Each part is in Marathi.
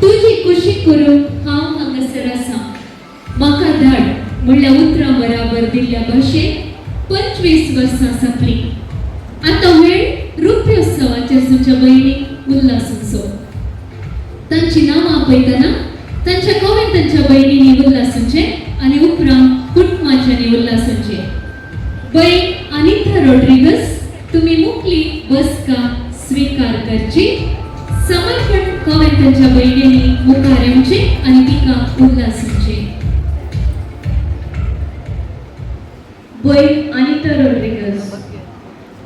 तुझी कुशी करूंक हांव हांगासर आसां. म्हाका धाड म्हणल्या उतरां बराबर दिल्ल्या भाशेन 25 वर्सां सोंपली. आता वेळ रुप्योत्सवाचेर तुमच्या भयणीक उल्हासूंचो. तांची नांवां आपयतना तांच्या कॉमेंटांच्या भयणींनी उल्हासूंचे आनी उपरांत कुटुंबाच्यांनी उल्हासूंचे. भयण अनिता रॉड्रिगस, तुम्ही मुखली बसका स्वीकार करची. समर्पण कॉमेंटांच्या भयणींनी मुखार येवचे आनी तिका उल्हासूंचे. भयण अनिता रॉड्रिगस,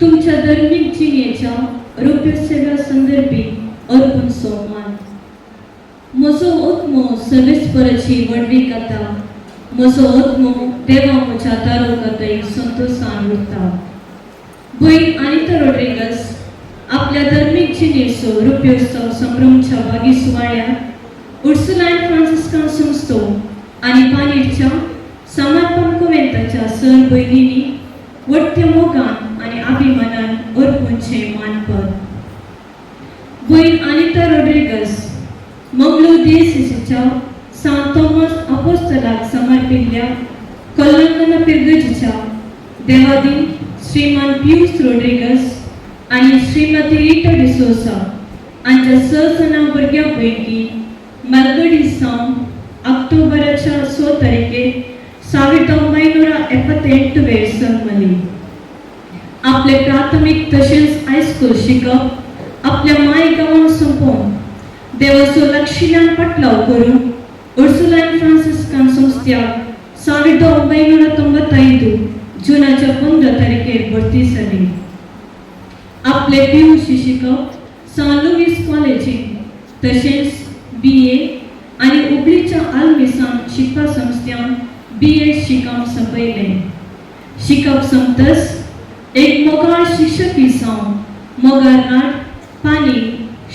तुमच्या धर्मीक जिणेच्या रुप्योत्सवा संदर्भी अर्पण सन्मान. म्हजो आत्मो सर्वेस्पराची वडवी कथा. म्हजो आत्मो देवा म्हज्या दारोगातय संतोषान उरता. भयण अनिता रॉड्रिगस, आपल्या धर्मीक जिणेचो रुप्योत्सव संभ्रमच्या बागी सुवाळ्यात उर्सुलायन फ्रांसिस्कान संस्थो आनी पानेरच्या समर्पण कुवेंताच्या सर भयणींनी वट्ट्या मोगान आनी अभिमानान अर्पूंचे मानपद. भयण अनिता रॉड्रिगस, मंगळूर दियेसीसच्या सांत थॉमस अपोस्तलाक समर्पिल्ल्या कोलंगना पिर्गजीच्या देवादीन श्रीमान पियुस रॉड्रिगस आनी श्रीमती रिटा डिसोसा हांच्या 6 जाणां भुरग्यां पैकी मालगडी सावन ऑक्टोबराच्या 6 तारखेर 1978 जल्मली. आपले प्राथमीक तशेंच हायस्कूल शिकप आपल्या माय गांवांत सोंपोवन देवाचो लक्षिल्यान पटलाव करून उर्सुलायन फ्रांसिस्कान संस्थ्याक 1995 जुनाच्या 15 तारखेर भरती जाली. आपले PUC शिकप सान लुईस कॉलेजींत तशेंच BA आनी हुबळीच्या आल्मेसान शिकपा संस्थ्यान BA शिकप संपयलें. शिकप सोंपतच एक मोगाळ शिक्षकी जावन मोगाळ नाट, पानी,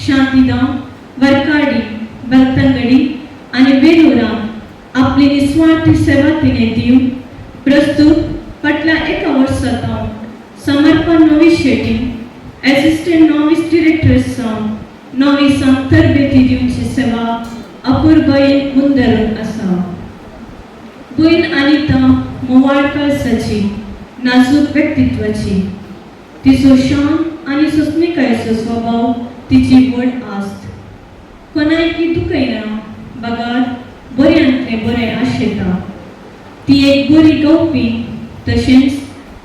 शांतीधाम, वरकाडी, बेलतंगडी आनी बेलुराम आपली निस्वार्थी सेवा तिणें दिवन प्रस्तुत फाटल्या 1 वर्सांत समर्पण नोविशिएटींत एसिस्टंट नॉविस डिरेक्टर जावन नॉविसांक तरबेती दिवची सेवा अपूर्बायेन मुंदरून आसा. भयण अनिता मोवाळ कळसाची, नाजूक व्यक्तित्वाची. तिचो शांत आनी सोंसणीकायेचो स्वभाव तिची व्हड आस्त. कोणायकी दुखयना बगात बऱ्यांतलें बरें आशेता. ती एक बरी गावपी तशेंच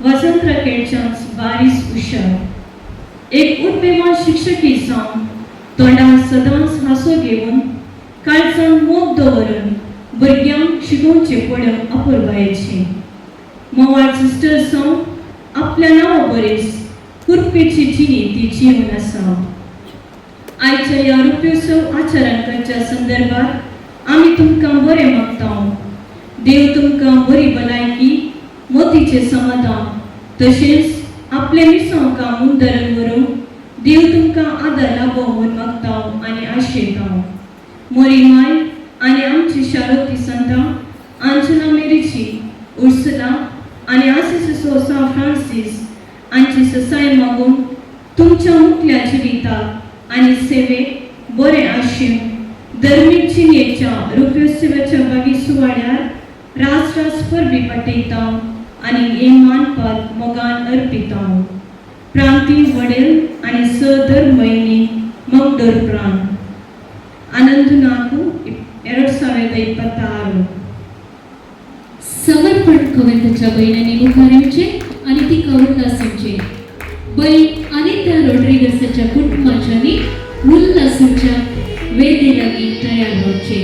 वसंत खेळच्यान बारीस हुशार. एक उर्बेमान शिक्षकी जावन तोंडार सदांच हांसो घेवन काळजान मोग दवरून भुरग्यांक शिकोवचे पडप अपूर्बायेचें. मोवाळ सिस्टर जावन आपल्या नांवा बरेच कुरपेची जिणी ती जीवन आसा. आयच्या ह्या रुप्योत्सव आचरण करच्या संदर्भात आमी तुमकां बरें मागता. देव तुमकां बरी भलायकी, मोतीचें समाधान तशेंच आपले मिरसांगां मुंदरून व्हरूंक देव तुमकां आदार लाभो म्हूण मागता आनी आशेता. मोरी माय आनी आमची शारोती संतां आंजना मेरीची, उर्सुला आनी आसिसो सा फ्रांसीस हांची ससाय मागून तुमच्या मुखल्या जिविताक आनी सेवेक बरें आशीव. धर्मीक जिणेच्या रुप्योत्सवाच्या बागी सुवाळ्यार रास परबी पटयता आनी हे मानपद मोगान अर्पिता. प्रांती वडेल आनी धर्म भयणी मंगडोर प्राण. आनंद नाकू 2026. समर्पण कॉमेंटांच्या भयणांनी मुखार येवचे आनी तिका उल्हासूंचे. भयण अनिता रॉड्रिगसाच्या कुटुंबाच्यांनी उल्हासूंच्या वेदी लागीं तयार जावचे.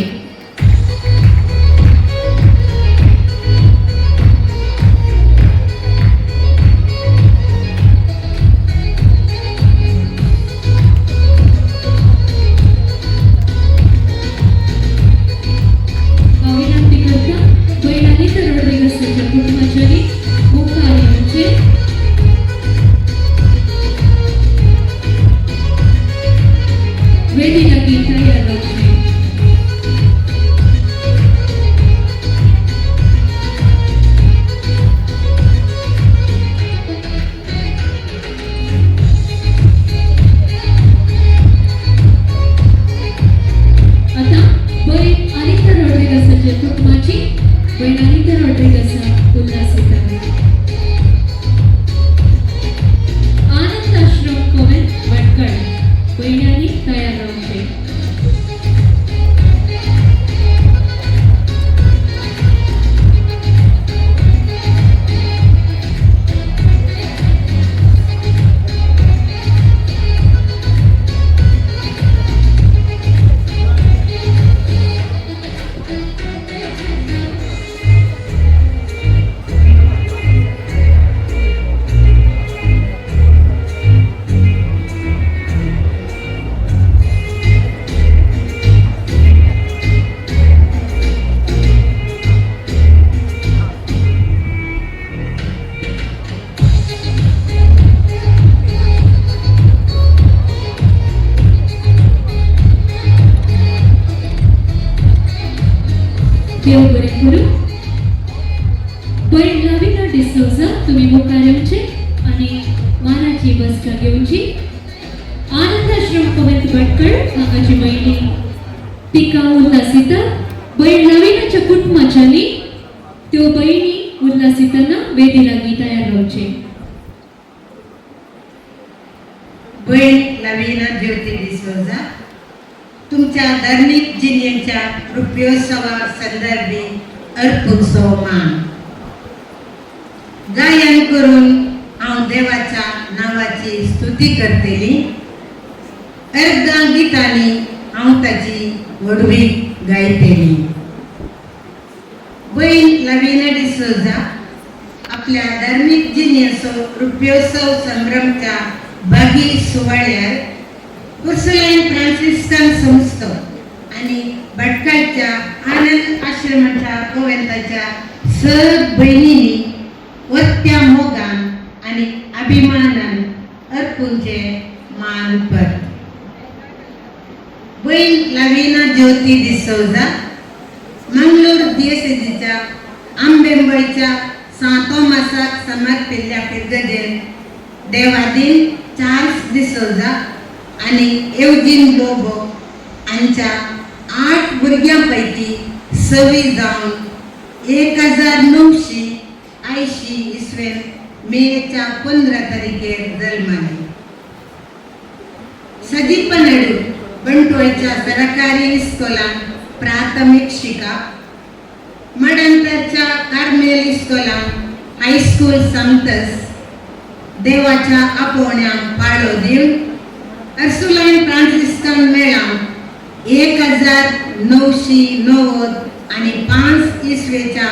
वेदी लागीं तयार जावचे. भयण अनिता रॉड्रिगसाक उल्हासिता. आनंद आश्रम कॉन्व्हेंट भटकळ भयणांनी तयार रावचे. देव बरें करूं. भयण लाविना डिसोजा तुम्ही मुखार येवचे आनी मानाची बसका घेवची. आनंद आश्रम कॉन्व्हेंट भटकळ हांगाची भयणी तिका उल्हासिता भयण लाविनाच्या कुटुंबाच्यानी त्यो भयणी उल्हासिताना वेदी लागीं तयार रावचे. भयण लवीना ज्योती डिसोजा तुमच्या धार्मिक जिणेच्या रुपयोत्सवा संदर्भी अर्पुंचो मान. गायन करून हांव देवाच्या नावाची स्तुती करतली. अर्धा गितांनी हांव ताची वडवी गायतली. भयण लवीना डिसोजा आपल्या धार्मिक जिणेचो रुपयोत्सव संभ्रमच्या भागी सुवाळ्यार उर्सुलाइन फ्रांसिस्कन संस्था आणि भटकळच्या आनंद आश्रमाच्या कॉन्व्हेंटाच्या सर्व भयणींनी वत्या मोगान आणि अभिमानान अर्पुंचे मान पर. भयण लाविना ज्योती डिसोजा मंगळूर दियसेसीच्या आंबेंबळच्या सांत थॉमसाक समर्पिल्ल्या पिरगजेन देवादीन चार्ल्स डिसोजा आणि एवजीन लोबो हांच्या 8 भुरग्यांपैकी 6 जावन 1980 इसवेन मेच्या 15 तारखेर जल्माले. सदीपनडू बंटोळच्या सरकारी इस्कोलान प्राथमिक शिका. मडंतरच्या कार्मेल इस्कोलान हायस्कूल समतस देवाच्या आपोवण्यांक पाळो दिवन उर्सुलाइन फ्रांसिस्कन मेळान 1990 आणि 5 इसवेच्या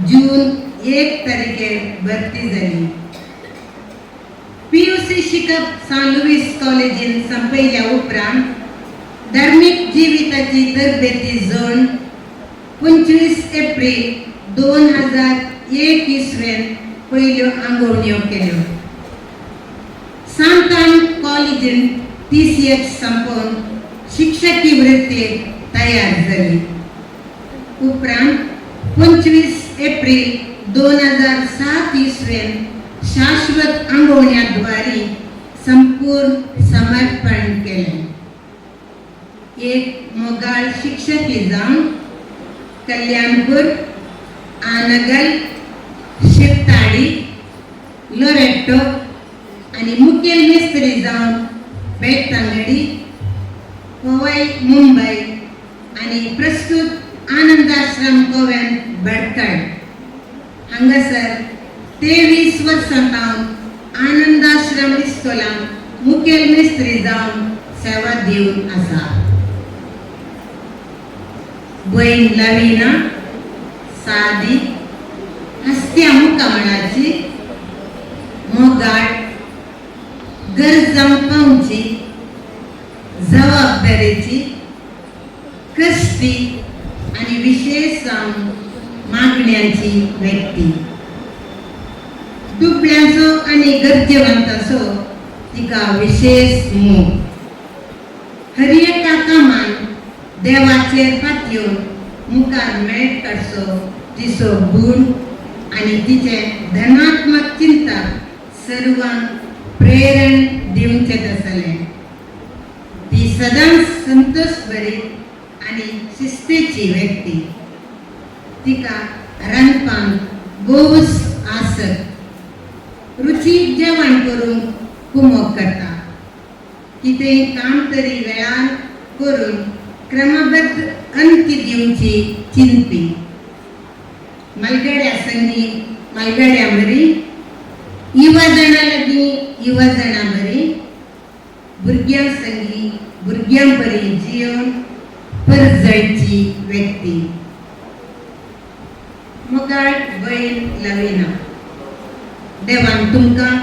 जून 1 तारखेर भरती जाली. PUC शिकप सान लुईस कॉलेजीन संपयल्या उपरांत धार्मिक जिविताची तरबेती जोड 25 एप्रिल 2001 इसवेन पयल्यो आंगवण्यो केल्यो. सांतान कॉलेजीन TCH संपोवन शिक्षकी वृत्तीक तयार जाली. उपरांत 25 एप्रिल 2007 इसवेन शाश्वत आंगवण्याद्वारे संपूर्ण समर्पण केलें. एक मोगाळ शिक्षकी जावन कल्याणपूर, आनगल, शिवताडी, लोरेटो आणि मुखेल मेस्त्री जावन बेतांगडी, पवई, मुंबई आणि प्रस्तुत आनंदाश्रम कॉन्व्हेंट भटकळ हांगासर 23 वर्सां सावन आनंदाश्रम इस्कोलान मुखेल मेस्त्री जावन सेवा दिवन आसा. भयण लाविना सादी हस्त्या मुखामळाची मोगाळ गरजांक पावची जबाबदारीची कष्टी आणि विशेष जावन मागण्यांची व्यक्ती. दुबळ्यांचो आणि गरजेवंताचो तिका विशेष मोग. हर एका कामान देवाचेर पातयेवन मुखार मेळ काडचो तिचो गुण आणि तिचे धनात्मक चिंतक सर्वांक प्रेरण दिवचेच आसले. ती सदांच संतोष भरीत आणि शिस्तेची व्यक्ती. तिका रांदपान बोस आसत रुचीक जेवण करूंक कुमक करता कितेंय काम तरी वेळार करून क्रमबद्ध अंती दिवची चिंतपी मलगड्या संगी मलगड्या बरी युवा जाणां लागीं युवा जाणां बरी भुरग्यां संगी भुरग्यां बरी जिवन परजळची व्यक्ती मोगाळ बैल लविना देवान तुमकां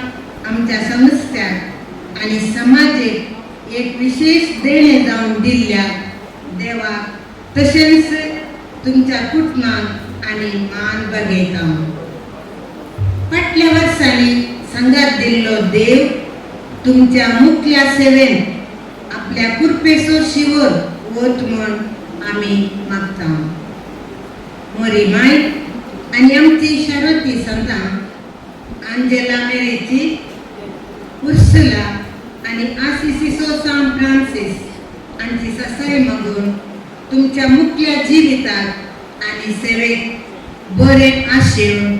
आमच्या संस्थ्याक आनी समाजीक एक विशेष देणे जावन दिल्ल्याक देवाक तशेंच तुमच्या कुटुंबाक आनी मान बगयता फाटल्या वर्सांनी संगात दिल्लो देव तुमच्या मुखल्या सेवेन आपल्या कुरपेचो शिवर वत म्हण आमी मागता मोरी माय आनी आमची शारोती संतां आंजेला मेरेची उर्सुला आनी आसिसिसो सांव फ्रांसीस हांची ससाय मागून तुमच्या मुखल्या जिविताक आनी सेवेक बरें आशिवूं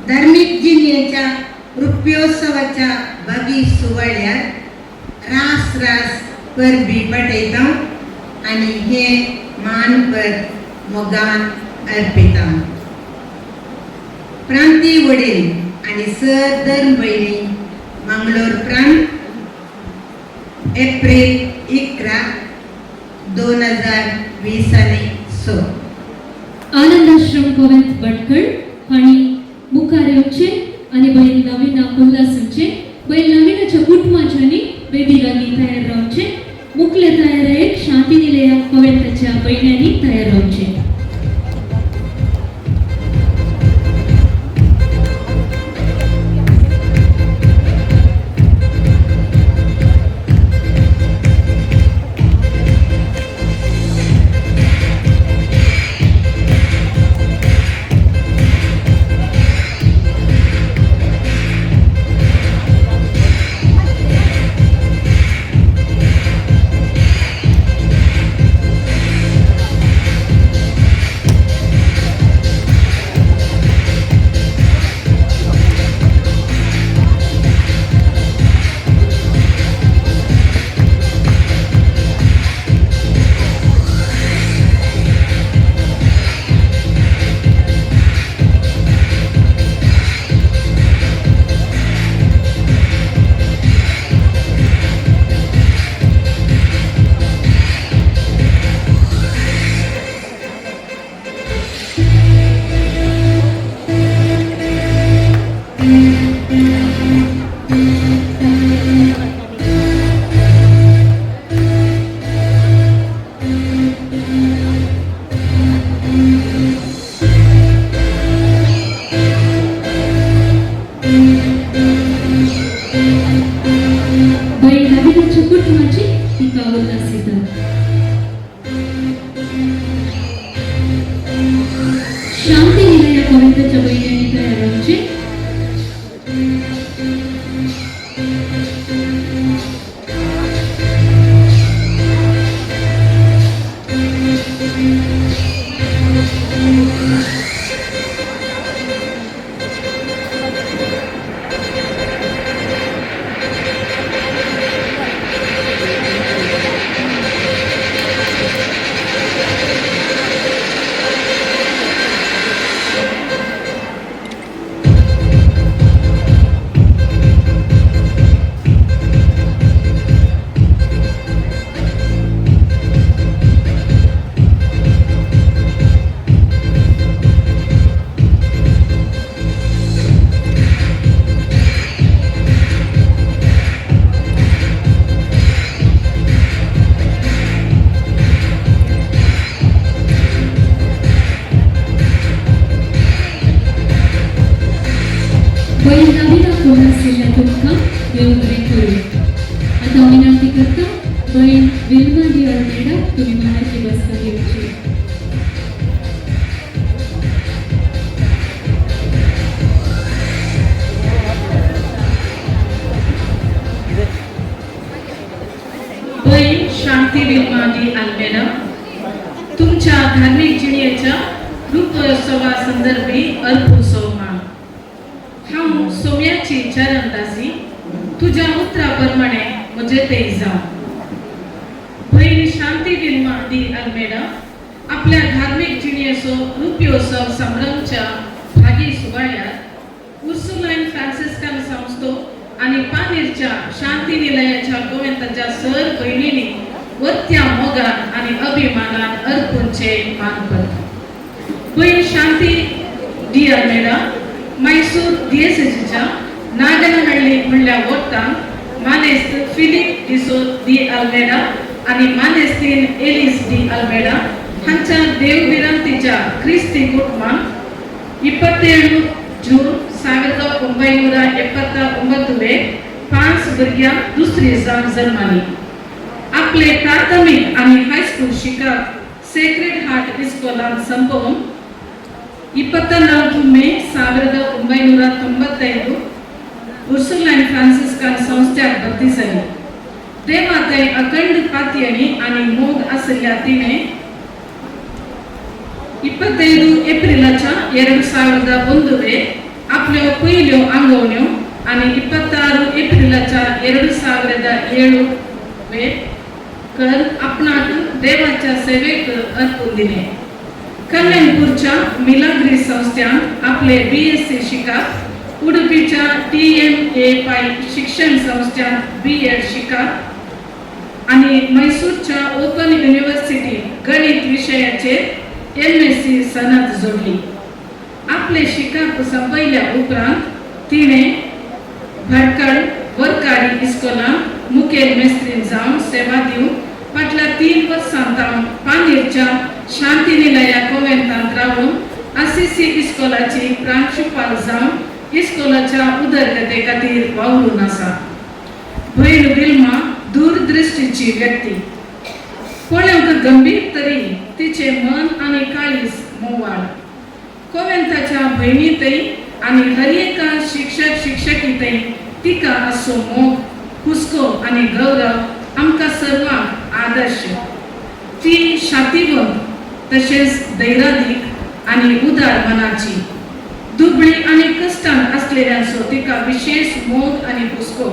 धार्मीक जिणेच्या रुप्योत्सवाच्या बागी सुवाळ्यार रास रास परबी पटयता आनी हे मानपद मोगान अर्पिता प्रांती वडील आनी सर धर्म भयणी मंगळूर प्रांत एप्रिल 11, 2020 आनंदाश्रम गोविंद भटकळ हांणी मुखार येवचे आनी बैल नवीना उल्हासूचे बैल नवीनाच्या कुटुंबाच्यांनी वेदी लागीं तयार रावचे मुखले तयारेक शांती निलया गोविंदाच्या भयण्यांनी तयार रावचे शांती निलया गोविंदाच्या भयण्यांनी तयार रावचे बैल नवीन कोण असलेल्या तुमकां येऊन करू आता विनंती करता बैल विल्मा दिवार मेडा तुम्ही मनाची बसका घेवची बैल शांती विल्मादी आल्मेडा तुमच्या धार्मिक जिणेच्या रूपोत्सवा संदर्भी अर्पुसो मान हांव सोम्याची चरण दासी तुझ्या उतरा प्रमाणे म्हजे ते जाऊ भयण शांती विल्मा डी अल्मेडा आपल्या धार्मिक जिणेचो रूपोत्सव संभ्रमच्या भागी सुवाळ्यात उर्सुलाइन फ्रांसिस्कन संस्थो आणि पानेरच्या शांती निलयाच्या गोव्यांताच्या सर भयणींनी वत्या मोगान आणि अभिमानान अर्पूनचे मान करता भयण शांती डी अल्मेडा मैसूर दिएसेसीच्या नागनहಳ್ಳಿ म्हणल्या वोट्टांक मानेस्त फिलिप डिसोज डी अल्मेडा आणि मानेस्तीन एलिस डी अल्मेडा हांच्या देवविरांतीच्या क्रिस्ती कुटुंबान 27 जून 1979 5 भुरग्यांक दुसरी जावन जल्माली आपले प्राथमिक आणि हायस्कूल शिकप सेक्रेड हार्ट इस्कॉलान संपवून 24 मे 1995 उर्सुलाइन फ्रांसिस्कन संस्थेत भरती जाली देवाताई अखंड पातयेणी आणि मोग आसल्या तिणे 25 एप्रिलाच्या 2001 आपल्यो पयल्यो आंगवण्यो आणि 26 एप्रिलाच्या 2007 कर आपणाक देवाच्या सेवेक अर्पून दिले कल्याणपूरच्या मिलाग्री संस्थान आपले BSc शिकप उडुपीच्या TMA पाय शिक्षण संस्थान B.Ed शिकप आणि मैसूरच्या ओपन युनिव्हर्सिटी गणित विषयाचे MSc सनद जोडली आपले शिकप संपयल्या उपरांत तिने भटकळ वरकारी इस्कॉलांत मुखेल मेस्त्रीन जावन सेवा दिवन फाटल्या 3 वर्सां पानेरच्या शांती निलया कोवेंतांत रावून ACC इस्कॉलाची प्रांशुपाल जावन इस्कॉलाच्या उदरगते खातीर वावरून आसा भयण विल्मा दूरदृश्टीची व्यक्ती कोणाक गंभीर तरी तिचे मन आणि काळीज मोवाळ कोवेंताच्या भयणीतय आणि हर एका शिक्षक शिक्षकीतय तिका असो मोग हुस्को आणि गौरव आमकां सर्वांक आदर्श ती शांतीवंत तशेंच धैर्यादीक आणि उदार मनाची दुबळी आणि कष्टांत असलेल्यांचो तिका विशेष मोग आणि हुस्को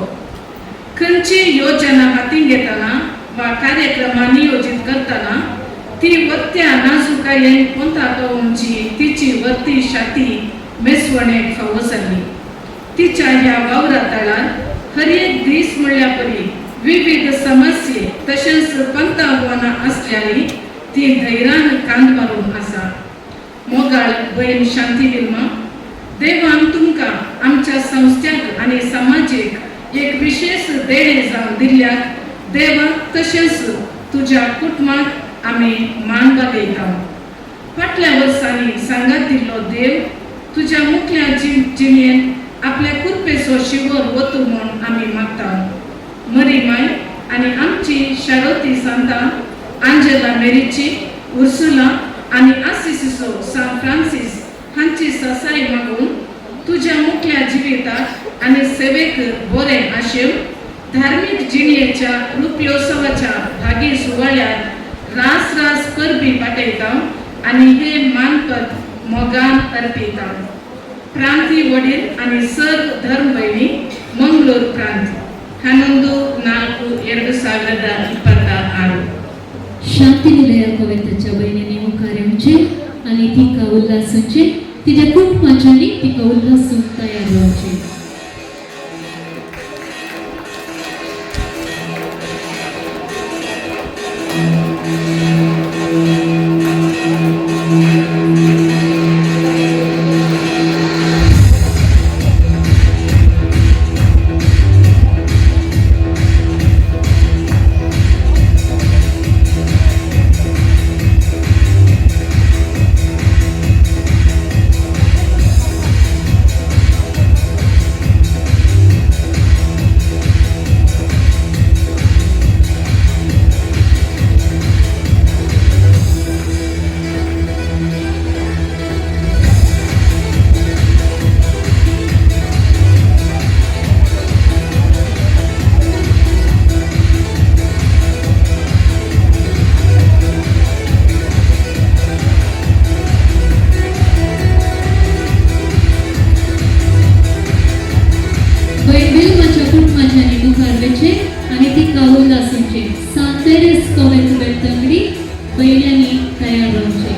खंयची योजना हातीन घेतना वा कार्यक्रम नियोजित करतना ती वत्या नाजुकायेन पोंताळोवची तिची वर्ती शाती मेसवणेक फावो जाली तिच्या ह्या वावरातळार हर एक दीस म्हणल्या परी विविध समस्ये तशेंच पंतावना असल्याली ती धैर्यान कांद मारून आसा मोगाळ भयण शांती विल्मा देवान तुमकां आमच्या संस्थ्याक आणि समाजीक एक विशेष देणे जावन दिल्ल्याक देवाक तशेंच तुझ्या कुटुंबाक आमी मान बागयता फाटल्या वर्सांनी सांगात दिल्लो देव तुझ्या मुख्या जिणेन आपल्या कुरपेचो शिवर वतू म्हूण आमी मागता मरी माय आणि आमची शारोती सांता आंजेला मेरीची उर्सुला आणि आसिसिसो सान फ्रांसिस हांची ससाई मागून तुझ्या मुख्या जिविताक आणि सेवेक बरें आशेव धार्मिक जिणेच्या रूपोत्सवाच्या भागी सुवाळ्यात रास रास परबी पाठयता आणि हे मानपद मोगान अर्पिता प्रांती वडील आणि सर्व धर्म भयणी मंगळूर प्रांत 11/4/2026 ಶಾಂತಿ ನಿಲಯ ಕೋವೆಂತಾच्या भयणींनी मुखार येवचे आणि तिका उल्हासाचे तिच्या कुटुंबाच्यानी तिका उल्हासून तयार जावचे लागीं तयार रावचें.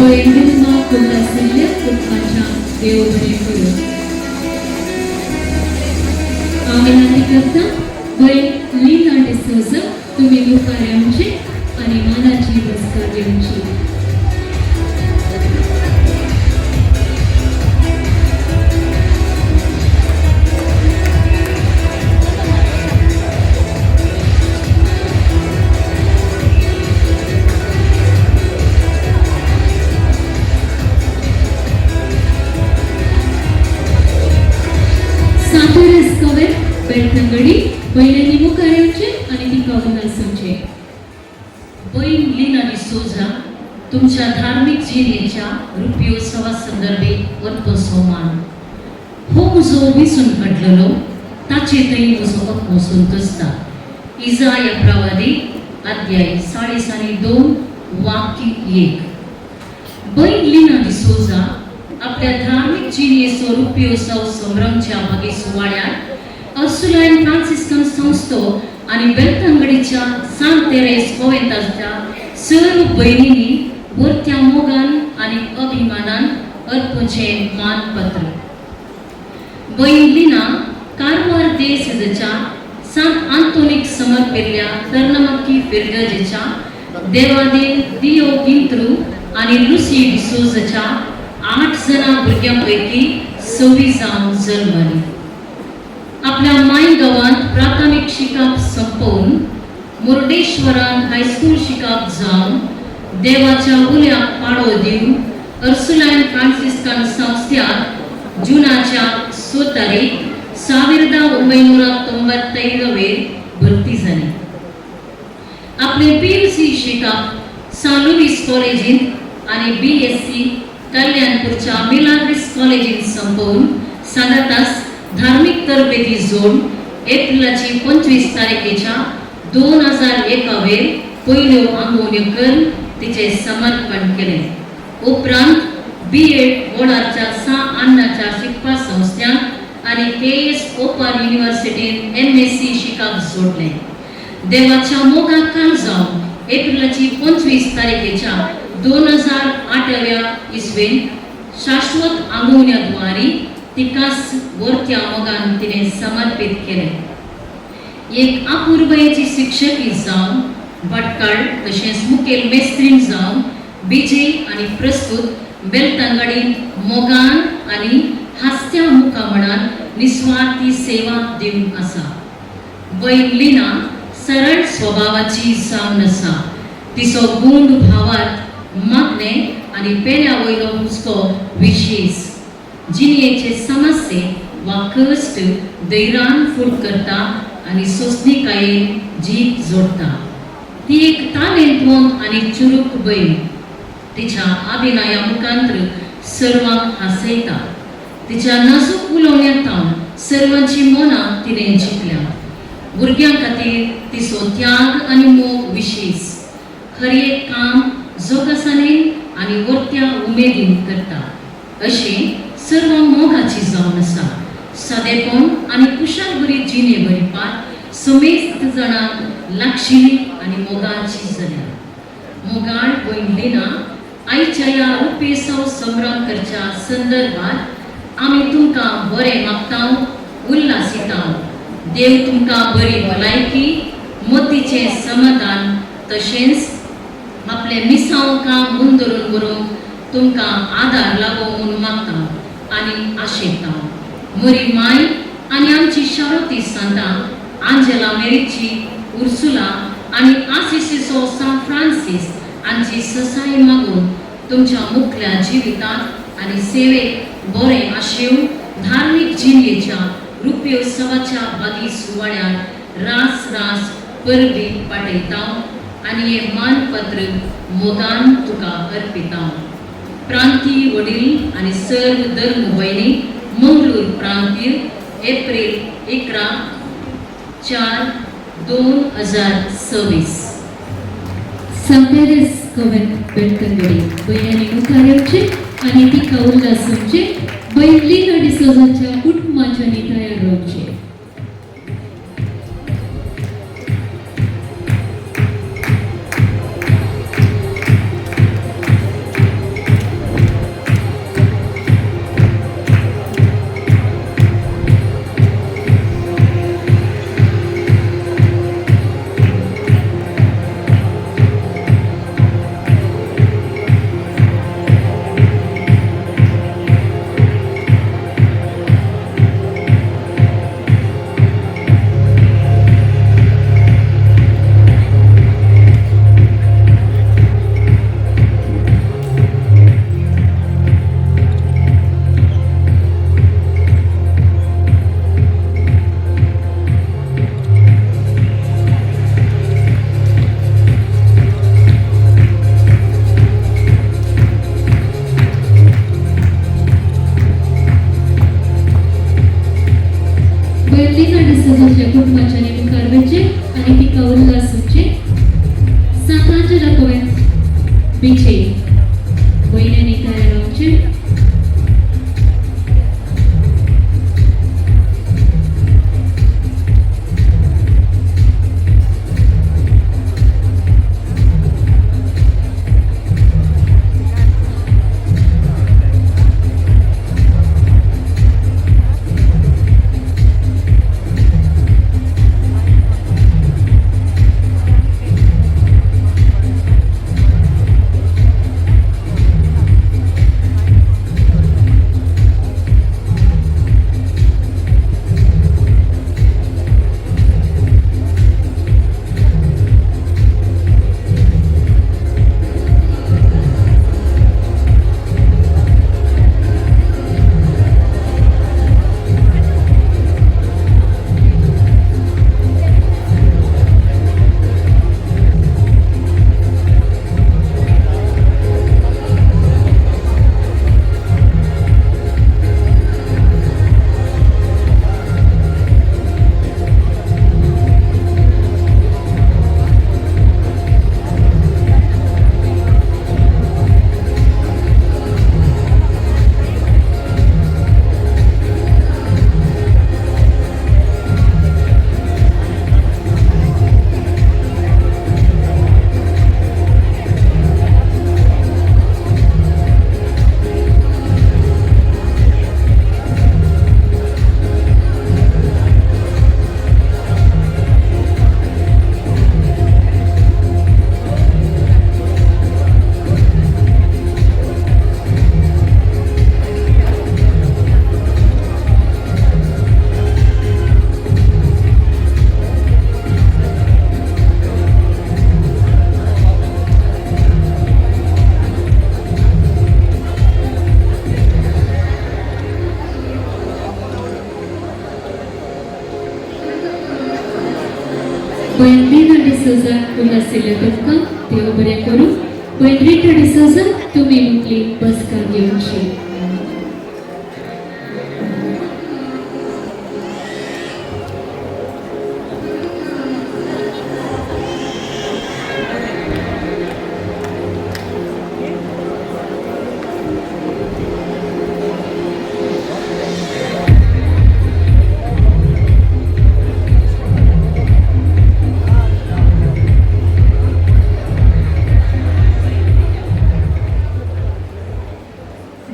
पैंगीणमा उल्हासिल्ल्या कुटुंबाच्या देव बरें करूं. आमिनाती करता बैल लीना डिसोजा तुमी मुखार येवचे आनी मानाची बसका घेवची. बेळतंगडी बैलांनी मुखार येवचे आनी तिका उलासवचे. बैल लीना डिसोजा तुमच्या धार्मिक जिणेच्या रुपयोत्सवा संदर्भीत वरतो सौमान. हो म्हजो विसून पडलेलो ताचे थंय म्हजो आत्मो संतोसता. इजाया प्रवादी अध्याय 2:2 वाक्य 1. बैल लीना डिसोजा आपल्या धार्मिक जिणेचो रुपयोत्सव संभ्रमच्या मागे सुवाळ्यात अर्सुलायन फ्रांसिस्कन संस्थो आणि बेळतंगडीच्या सांत तेरेस कॉव्हेंताच्या सर्व भयणींनी वर्त्या मोगान आणि अभिमानान अर्पूचे मानपत्र. बैल लीना कारवार देशच्या सांत आंतोनीक समर्पिल्ल्या तर्नमक्की फिरगजेच्या देवादेव दियो गिंत्रू आणि लुसी डिसोजाच्या 8 जणां भुरग्यांपैकी 26 जावन जल्मली. आपल्या मायगांवांत प्राथमिक शिकप संपवून मुर्डेश्वरान हायस्कूल शिकप जावन देवाच्या उल्याक पाडो दिवन अर्सुलायन फ्रांसिस्कन संस्थ्यात जुनाच्या 6 तारीख 1993 भरती जाली. आपले PUC शिकप सान लुईस कॉलेजींत आणि BSc कल्याणपूरच्या मिलाग्रिस कॉलेजींत संपवून सांगातास धार्मिक तरबेती जोड एप्रिलाची 25 तारखेच्या 2001 पयल्यो आंगवण्यो करून तिचे समर्पण केले. उपरांत B.Ed वडारच्या 6 अन्नाच्या शिकपा संस्थांत आणि KS ओपन युनिव्हर्सिटीत MSc शिकप जोडले. देवाच्या मोगाक काल जावन एप्रिलाची 25 तारखेच्या 2008व्या इसवेन शाश्वत आंगवण्याद्वारे तिकाच वरत्या मोगान तिने समर्पित केले. एक अपूर्वयाची शिक्षकी जावन भटकाळ तशेंच मुखेल मेस्त्रीन जावन विजय आणि प्रस्तुत बेलतंगडीन मोगान आणि हास्या मुखामणान निस्वार्थी सेवा दिवन आसा. बैन लिना सरळ स्वभावाची जावन आसा. तिचो गुंड भावार्थ मागणे आणि पेल्या वयलो हुस्को विशेष. जिणेचे समस्ये वा कश्ट धैर्यान फूट करता आणि सोसणीकायेन जीत जोडता. ती एक तालेंतवंत आणि चुरूक बैल. तिच्या अभिनया मुखांतर सर्वांक हासयता. तिच्या नाजूक उलोवण्यांतल्यान सर्वांची मनां तिणें जिखल्या. भुरग्यां खातीर तिचो त्याग आनी मोग विशेष. खरें काम जोगासानेन आनी वर्त्या उमेदीन करता. अशें सर्व मोगाची जावन आसा. सादेपण आनी कुशाल बरी जिणे भरिपात समेस्त जाणांक लागशिली आनी मोगाची जाल्या. मोगाळ भयण लिना, आयच्या ह्या रुपेसव संभ्रम करच्या संदर्भात आमी तुमकां बरें मागतां, उल्हासितां. देव तुमकां बरी भलायकी, मतीचें समाधान तशेंच आपले मिसांव काम मुंदरून व्हरूंक तुमकां आदार लागो म्हूण मागतां आनी आशेतां. म्हरी माय आनी आमची शारोती सांता आंजेला मेरीची, उर्सुला आनी आसिसीचो सान फ्रांसीस हांची ससाय मागून तुमच्या मुखल्या जिवितांत आनी सेवेक बरें आशेव धार्मीक जिणेच्या रुपयोत्सवाच्या बागी सुवाळ्यात रास रास परबी पाटयता आनी हे मानपत्र मोगान तुका अर्पिता. प्रांतीय वडील आनी सर्व धर्म भयणी, मंगळूर प्रांतीय, एप्रिल 11, 4, 2026. संतेरेस कॉन्व्हेंट बेलतंगडी बैलांनी मुखार येवचे आणि तिका उल्हासूचे. बैल लिना डिसोजाच्या कुटुंबाच्यानी तयार रावचे. बैलिना डिसोजाच्या कुटुंबाच्यानी मुखार येवचे आणि तिका उल्हासूचे. सांतांजेला कॉन्व्हेंट बिचे बैलांनी तयार रावचे. Băin Rita D'Souza उल्हासलेल्या तुमकां देव बरें करूं. Băin Rita D'Souza तुमी मुखली बसका घेवची.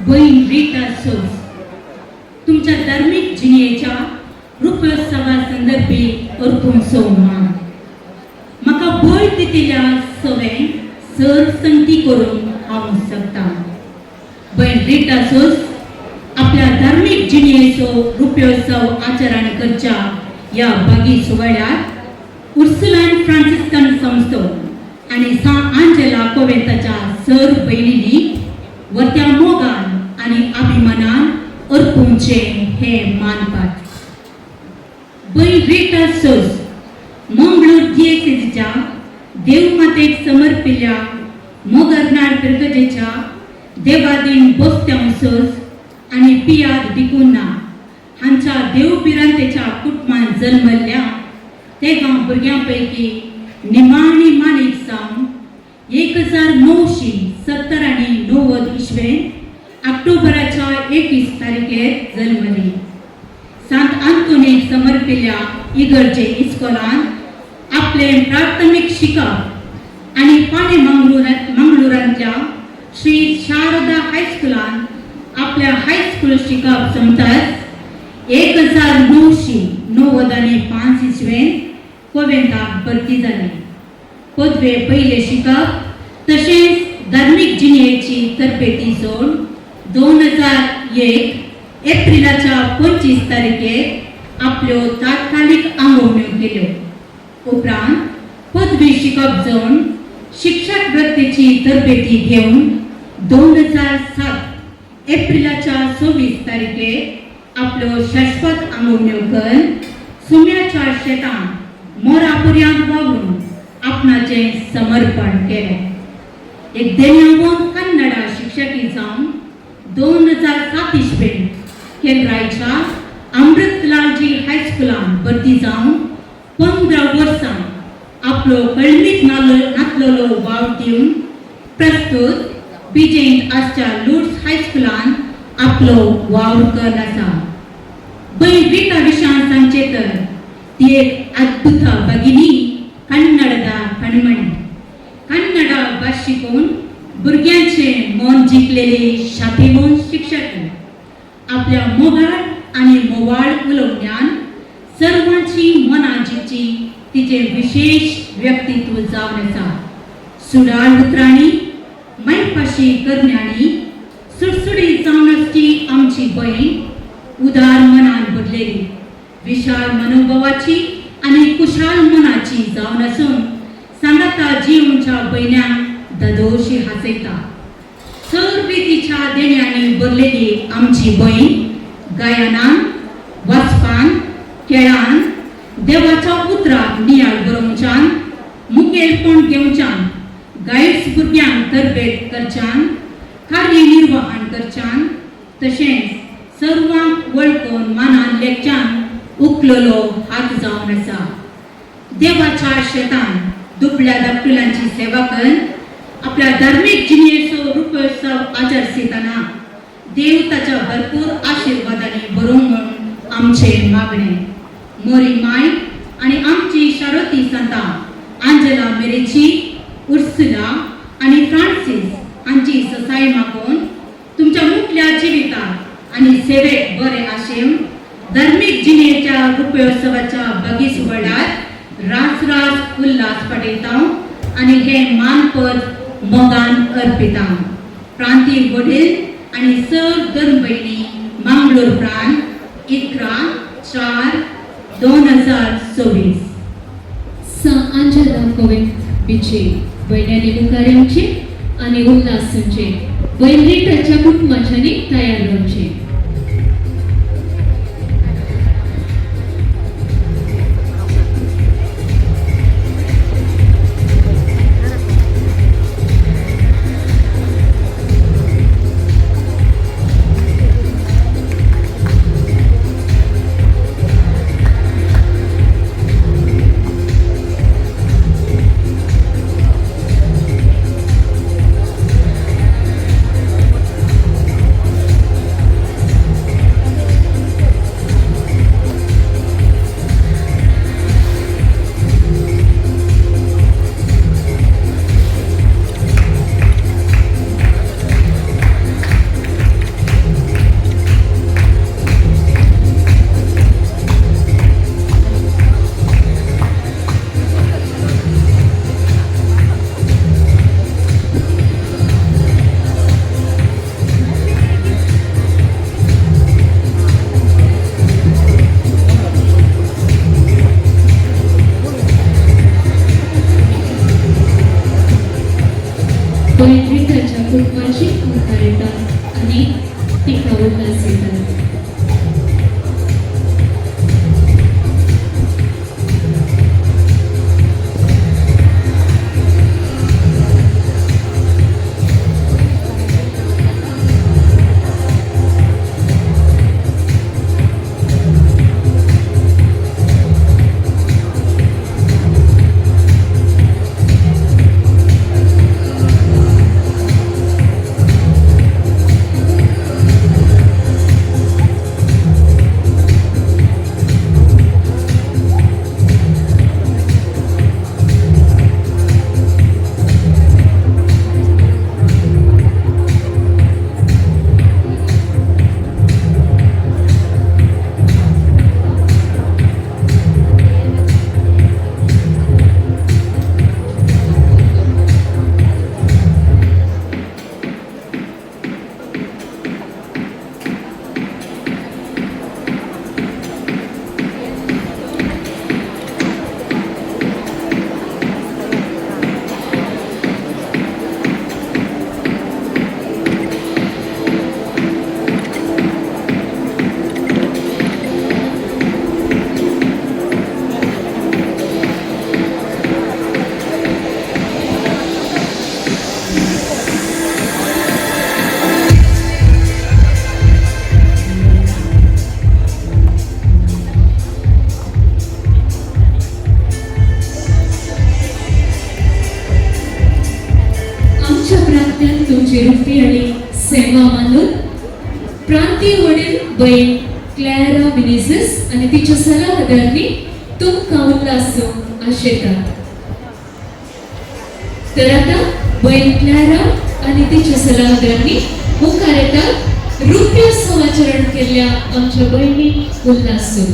बहीण रीटा सोज तुमच्या धार्मिक जिणेच्या रुपोत्सवा संदर्भी अर्पूण सौमान म्हाका बळ दितिल्या सवें सर संगती करून हांव शकता. बहीण रीटा सोज आपल्या धार्मिक जिणेचो रुपोत्सव आचरण करच्या ह्या बागी सुवाळ्यात उर्सुलान फ्रांसिस्कन संस्थो आनी सा आंजेला कोवेंताच्या सर भयणींनी वत्या मोगान आणि अभिमानान अर्पूंचे हे मानपात. बहीण रीटा सोज मंगळूर दिएसीच्या देवमातेक समर्पिल्ल्या मोगरनाड बिरगजेच्या देवादीन बोस्त्यांव सोज आणि पियाद बिकुन्ना हांच्या देवबिरांतेच्या कुटुंबात जल्मल्ल्या तेगा भुरग्यां निमाणी माणिक जावन 1970 इसवेन ऑक्टोबराच्या 21 तारखेर जल्मली. सांत आंतोनीक समर्पिल्ल्या इगर्जे इस्कॉलान आपले प्राथमिक शिकप आणि पाणे मंगळुरांतल्या श्री शारदा हायस्कुलान आपल्या हायस्कूल शिकप सोमताच 1995 इसवेन कोवेंताक भरती जाली. पदवे पयले शिकप तशेंच धार्मिक जिणेची तरबेती जोड 2001 एप्रिलाच्या 25 तारखेर आपल्यो तात्कालिक आंगवण्यो केल्यो. उपरांत पदवी शिकप जावन शिक्षक वृत्तीची तरबेती घेवन 2007 एप्रिलाच्या 26 तारखेर आपल्यो शाश्वत आंगवण्यो करून सुम्याच्या शेतान मोरापुर्यांत वावरून आपणाचे समर्पण केलें. एक देण्यावंत कन्नडा शिक्षकी जावन 2007 इसवेन केंद्राच्या अमृतलालजी हायस्कुलान भरती जावन 15 वर्सां आपलो कळमीत नातलोलो वाव दिवन प्रस्तुत बिजेंत आसच्या लुड्स हायस्कुलान आपलो वावर करून आसा. बहीण रीटा विशयान सांगचे तर ती एक अद्भुत भगिनी कन्नडदा कणमणी. कन्नड भास शिकून भुरग्यांचे मन जिंकलेली शातिवंत शिक्षक आपल्या मोगाट आणि मोवाळ उलोवण्यान सर्वांची मनां जिखची तिचे विशेष व्यक्तित्व जावन आसा. सुडाळ उतरांनी मैपाशी करण्यांनी सुटसुडीत जावन आसची आमची बहीण उदार मनान भरलेली विशाल मनोभावाची आणि कुशाल मनाची जावन आसून सांगाता जीवनच्या भयण्यांक ददोशी हासयता. सर्वितीच्या देण्यांनी भरलेली आमची बहीण गायनान, वाचपान, खेळान, देवाच्या उतराक नियाळ बरोवच्यान, मुखेलपण घेवच्यान, गायड्स भुरग्यांक तरबेत करच्यान, कार्यनिर्वहण करच्यान तशेंच सर्वांक वळखून मानान लेखच्यान उखललो हात जावन आसा. देवाच्या शेतान दुबळ्या धाकटुल्यांची सेवा करून आपल्या धार्मिक जिणेचो रुपोत्सव आचरतना देव ताच्या भरपूर आशिर्वादांनी भरूंक म्हूण आमचे मागणे. मोरी माय आणि आमची शारोती संता आंजेला मेरेची, उर्सुला आणि फ्रांसीस हांची ससाय मागून तुमच्या मुखल्या जिविताक आणि सेवेक बरे आशेव धार्मिक जिणेच्या रुपोत्सवाच्या बागी सुवाळ्यात रास उल्हास पटयता आणि हे मानपद मोगान अर्पिता. प्रांतीय वडील आणि सर धर्म भयणी मंगळूर प्रांत 11/4/2024. सा आंजेला कोवेंत बिचे भयण्यांनी मुखार येवचे आणि उल्हासांचे बहीण रीटाच्या कुटुंबाच्यानी तयार रावचे. उल्हास येतात. तुमची रुपी आणि सेवा मानून प्रांतीय वडील बहीण क्लॅरा विनिसिस आणि तिच्या सल्लागारांनी तुमकां उल्हासो आशेतात. तर आता बहीण क्लॅरा आणि तिच्या सल्लागारांनी मुखार येतात रुपी समाचरण केल्ल्या आमच्या बहिणी उल्हासो.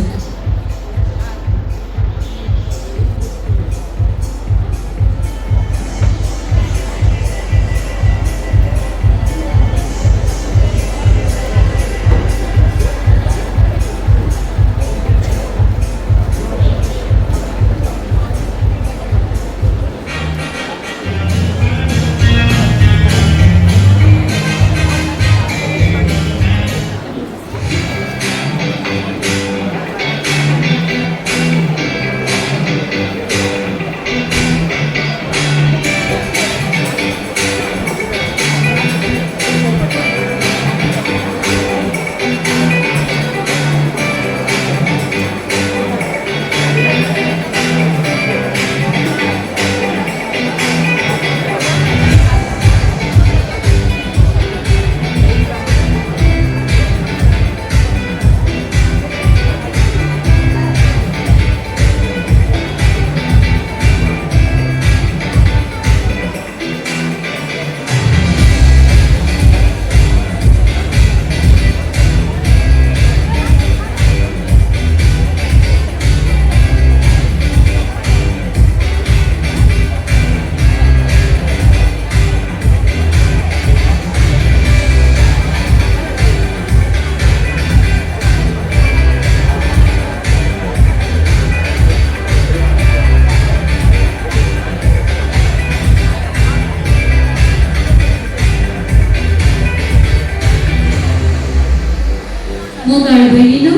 मोगाळ बहिणीनो,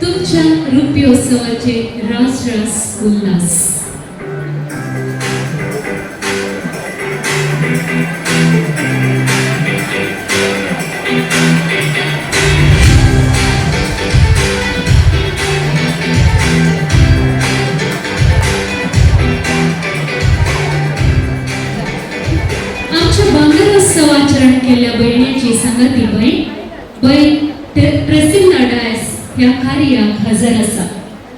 तुमच्या रुपयोत्सवाचे रास रास उल्हास. आमच्या बांगरोत्सवाचरण केल्या बहिणीची संगती बहीण प्रेसिल्ला डायस ह्या कार्याक हजर आसा.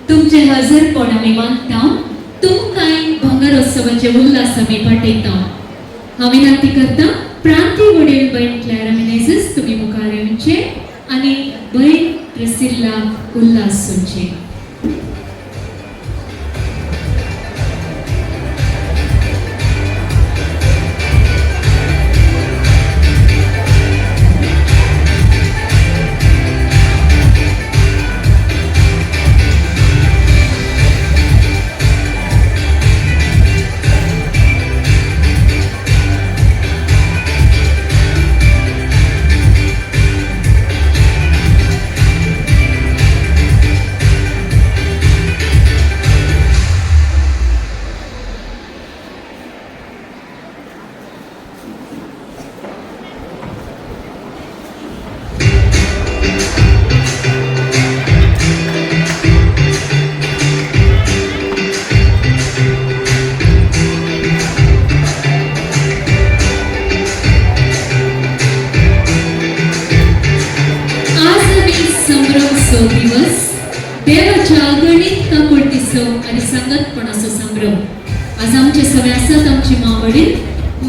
तुमचे हजरपण आमी मानता. तुमकांय भांगरोत्सवाचे उल्हास आमी पाठयता. हांव विनंती करता प्रांतीय वडील बहीण क्लॅरा विनिसिस तुम्ही मुखार येवचे आनी बहीण प्रेसिल्ला उल्हास सोडचे. उत्सव दिवस देवाच्या अगणित काकुळतीचो आणि संगतपणाचो संभ्रम. आज आमचे सगळे आसात आमची मावडील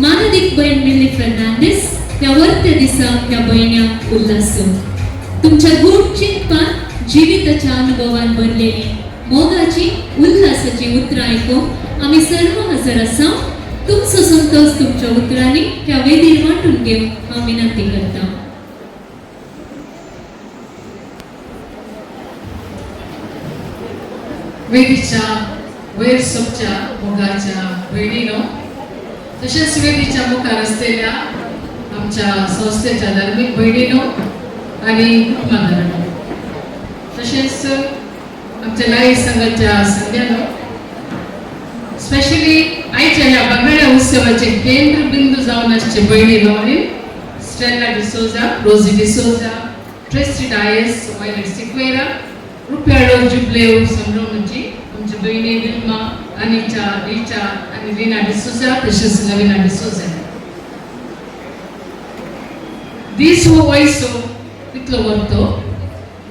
मानदीक बहीण मिली फर्नांडीस त्या वर्ते दिसा ह्या भयण्याक उल्हासो. तुमच्या गूढ चिंतपान जिविताच्या अनुभवान भरलेली मोगाची उल्हासाची उतरां आयकूंक आमी सर्व हजर आसा. तुमचो संतोष तुमच्या उतरांनी त्या वेदीर वांटून घेवंक हांव विनंती करता. वेदीच्या वयर सोबच्या मोगाच्या भयणीनो, तशेंच वेदीच्या मुखार आसलेल्या आमच्या संस्थेच्या धार्मीक भयणीनो आनी कुटुंबांनो, तशेंच आमच्या लाई संघाच्या संघ्यानो, स्पेशली आयच्या ह्या बंगाळ्या उत्सवाचे केंद्र बिंदू जावन आसचे भयणीनो आनी स्टेला डिसोजा, रोजी डिसोजा, ट्रेसी डायस, वायलेट सिक्वेरा, रुपयाडो जुबलेव संभ्रमची आमची बहिणी विल्मा, अनिचा, रिचा आणि रीना डिसोजा, तसेच नवीना डिसोजा. दीस हो वयसो कितलो वरतो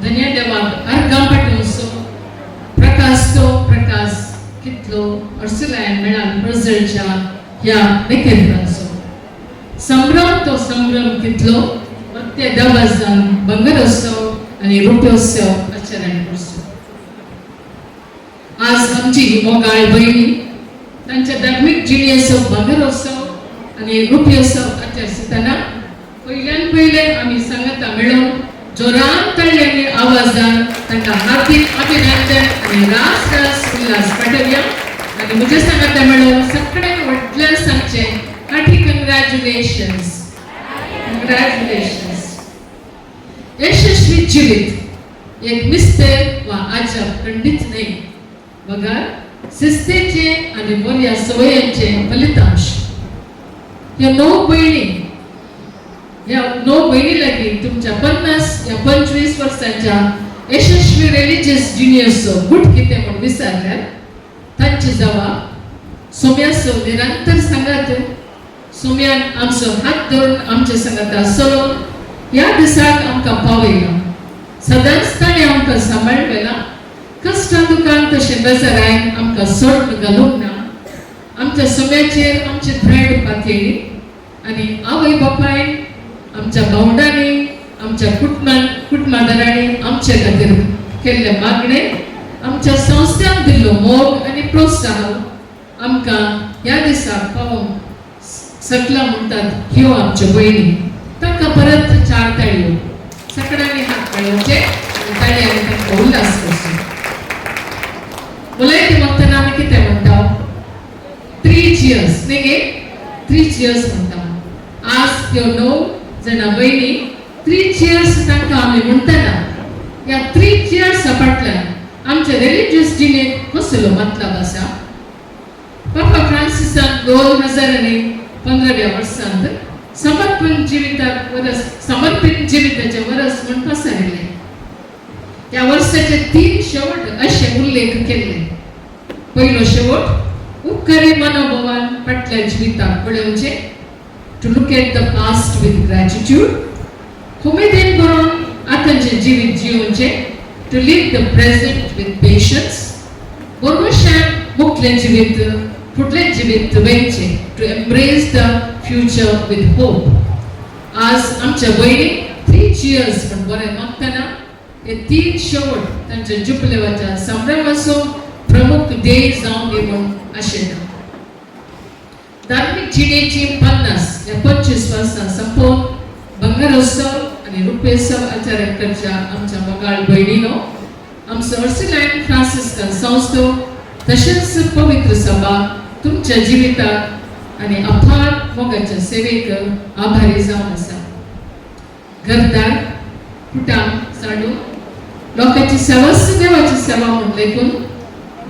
धन्य देवाक अर्गां पाठवसो प्रकाश तो प्रकाश कितलो अर्सुलायन मेळान ब्रझिलच्या ह्या नेकेंद्रांचो संभ्रम तो संभ्रम कितलो वत्ते दवाजान बंगरोत्सव आणि रुप्योत्सव आचरण करचो. आज आमची मोगाळ भयणी तांच्या धार्मीक जिणेचो बंगरोत्सव आणि रुप्योत्सव आचरतना पयल्यान पयले आमी सांगता मेळून जोरान तळ्यांनी आवाजान तांकां हार्दिक अभिनंदन आणि रास रास उल्हास पाठवया. आणि म्हजे सांगता मेळून सगळे व्हडल्यान सांगचे हार्टी कंग्रॅच्युलेशन्स, कंग्रॅच्युलेशन्स. यशस्वी जीवित एक मिस्टेक वा आजब खंडित नाही, बघा शिस्तेचे आणि बऱ्या सवयांचे फलितांश. ह्या 9 बहिणी, ह्या 9 बहिणी लागीं तुमच्या 50 या 25 वर्सांच्या यशस्वी रिलिजियस जिनियसचो गुट कितें म्हूण विचारल्यार तांची जबाब सोम्याचो निरंतर सांगात. सोम्यान आमचो हात धरून आमच्या सांगाता चलोवन ह्या दिसाक आमकां पावयला. सदांच ताणें आमकां सांबाळलेला. कश्टां दुखान तशें बेजारायन आमकां सोड घालूंक ना. आमच्या सोम्याचेर आमची थ्रेड पातयली आनी आवय बापायन आमच्या भावंडांनी आमच्या कुटुंबादारांनी आमचे खातीर केल्ले मागणे, आमच्या संस्थांक दिल्लो मोग आनी प्रोत्साहन आमकां ह्या दिसाक पावोवंक सकला म्हणटात ह्यो आमच्यो भयणी. तांकां परत 4 ताळयो सगळ्यांनी हात मेळोवचे आनी ताळयांनी तांकां उल्हास करचो. उलयता म्हणटना आमी कितें म्हणटा 3 cheers न्ही गे 3 cheers म्हणटा. आज ह्यो 9 जाणां भयणी 3 cheers तांकां आमी म्हणटना ह्या 3 cheers फाटल्यान आमच्या रिलिजियस जिणेक कसलो मतलब आसा. पापा फ्रांसिसान 2015व्या वर्सांत समर्पित जिविताचे वरस म्हूण पसरले. ह्या वर्साचे 3 शेवट अशे उल्लेख केले. पयलो शेवट उपकारी मनोभावान फाटल्या जिविताक पळोवचे, to look at the past with gratitude. उमेदीन करून आतांचे जिवीत जिवोवचे, to live the present with patience. बरोवशान मुखलें जिवीत फुडलें जिवीत वेंचे, to embrace the future with hope. आज आमच्या भयणी 3 cheers म्हूण बरें मागतना हे 3 शेवट तांच्या जुबलेवाच्या संभ्रमाचो प्रमुख ध्येय जावन दी म्हूण आशिल्लो. धार्मीक जिणेची 50 या 25 वर्सां संपोवन बंगरोत्सव आनी रुप्योत्सव आचरण करच्या आमच्या मोगाळ भयणीनो, आमचो अर्सिलायन फ्रांसिस्कन संस्थो तशेंच पवित्र सभा तुमच्या जिविताक आनी अपार मोगाच्या सेवेक आभारी जावन आसा. घरदार कुटाम साडू लोकांची सेवा देवाची सेवा म्हूण लेखून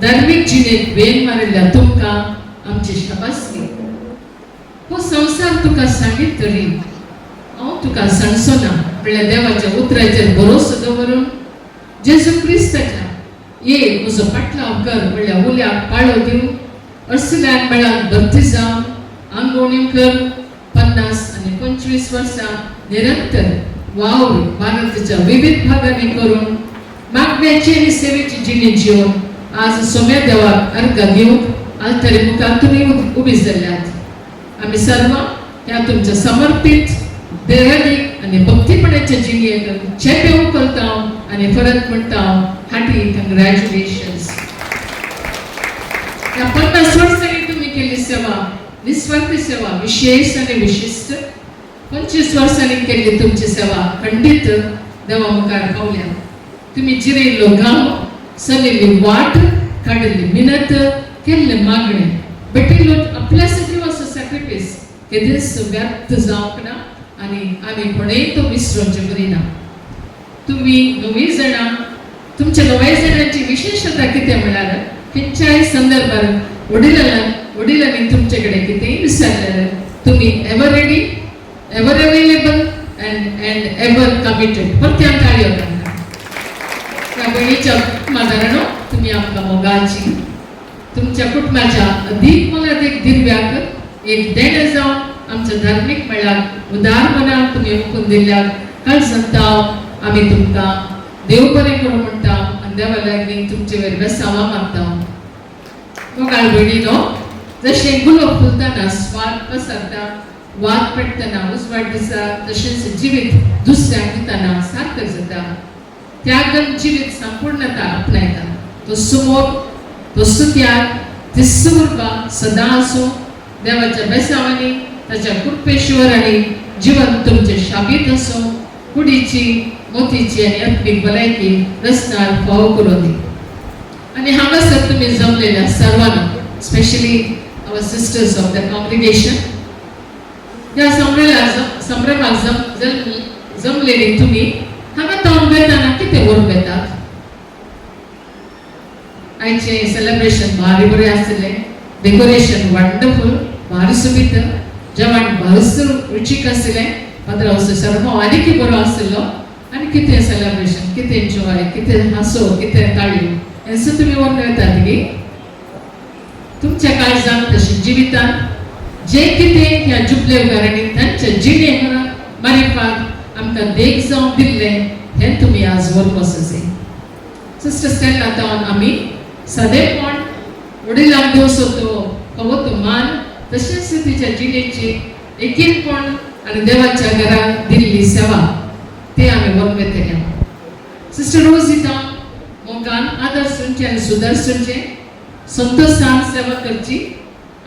धार्मीक जिणेक वेग मारिल्ल्या तुमकां आमची शाबासकी. हो संवसार तुका सांगीत तरी हांव तुका सांगचो ना, म्हणल्यार देवाच्या उतराचेर भरोसो दवरून जेजू क्रिस्ताच्या ये म्हजो पाटलाव कर म्हणल्यार उल्याक पाळो दिवं, अर्सिलायन मेळान भरती जावन आंगवणी कर. 50 आनी 25 वर्सां निरंतर वावर भारताच्या विविध भागांनी करून मागण्याची आणि सेवेची जिणी जिवन आज सोम्या देवाक अर्घ दिवंक आल्तारी मुखार तुम्ही उबी जाल्ल्यात. आम्ही सर्व ह्या तुमच्या समर्पित देवादीक आणि भक्तीपणाच्या जिणयेक चेपेव करता आणि परत म्हणता हार्टी कंग्रॅच्युलेशन्स. या 50 वर्सांनी तुम्ही केली सेवा, निस्वार्थी सेवा, विशेष आणि विशिष्ट 25 वर्सांनी केली तुमची सेवा खंडित देवा मुखार पावल्या. तुम्ही जिरेलो गाव, चलिल्ली वाट, काडिल्ली मिनत, केल्ले मागणे, भेटिल्लो आपल्यासाठी असो सॅक्रिफायस केदेच व्यर्थ जावंक ना आणि आम्ही कोणेय तो विसरूंचे बरी ना. तुम्ही 9 जाणां, तुमच्या 9 जाणांची विशेषता कितें म्हळ्यार खंयच्याय संदर्भात वडिलांनी तुमचे कडेन कितेंय विचारल्यार तुम्ही ever ready, ever available and ever committed. परत्यान ताळयो तांकां. त्या भयणीच्या कुटुंबादारांनो, तुम्ही आमकां मोगाची, तुमच्या कुटुंबाच्या अदीक मोलादीक दिव्याक एक देण जावन आमच्या धार्मीक मेळाक उदार मनाक तुम्ही ओकून दिल्याक काळजांताव आमी तुमकां देव बरें करूं म्हणटा आनी देवा लागीं तुमचे वयर बेसांवां मागता. मोगाळ भयणीनो, जशें गुलाब फुलतना स्वाद पसरता, वाद पेटतना उजवाड दिसा, तशेंच जिवीत दुसऱ्याक दितना सार्थक जाता. त्यागन जिवीत संपूर्णता आपणायता. तो सुमोग, तो सुत्याग, ती सुरबा सदां आसूं. देवाच्या बेसांवांनी, ताच्या कृपेश्वरांनी जीवन तुमचे शाबीत आसूं. कुडीची, मोतीची आणि आत्मीक भलायकी रसणार फावो करून दी. आणि हांगासर तुम्ही जमलेल्या सर्वांना, specially our sisters of the congregation, ह्या संभ्रमाक जमलेली तुम्ही हांगा तावन बेताना कितें व्हरून बेतात? आयचे सेलिब्रेशन भारी बरें आसलें, डेकोरेशन वंडरफुल, भारी सुबीत, जेवण भारीच रुचीक आसलें, पात्रांवचो सर्मो आनीक बरो आसलो. आनी कितें सेलिब्रेशन, कितें एन्जॉय, कितें हांसो, कितें ताळयो, हें सुद्दां तुमी व्हरून येतात न्ही. तुमच्या काळजांत तशें जिवितांत जे कितें ह्या जुबलेकारांनी तांच्या जिणे मारिफात आमकां देख जावन दिल्लें हें तुमी आज व्हरपास जाय. सिस्टर स्टेला तावन आमी सादेपण, वडिलांक दिवचो फावो तो मान, तशेंच तिच्या जिणेची एकीनपण आनी देवाच्या घरांत दिल्ली सेवा ती आमी व्हरून येतल्या. सिस्टर रोजिता मोगान आदर्शुंचे आनी सुदर्शुंचे संतोषान सेवा करची,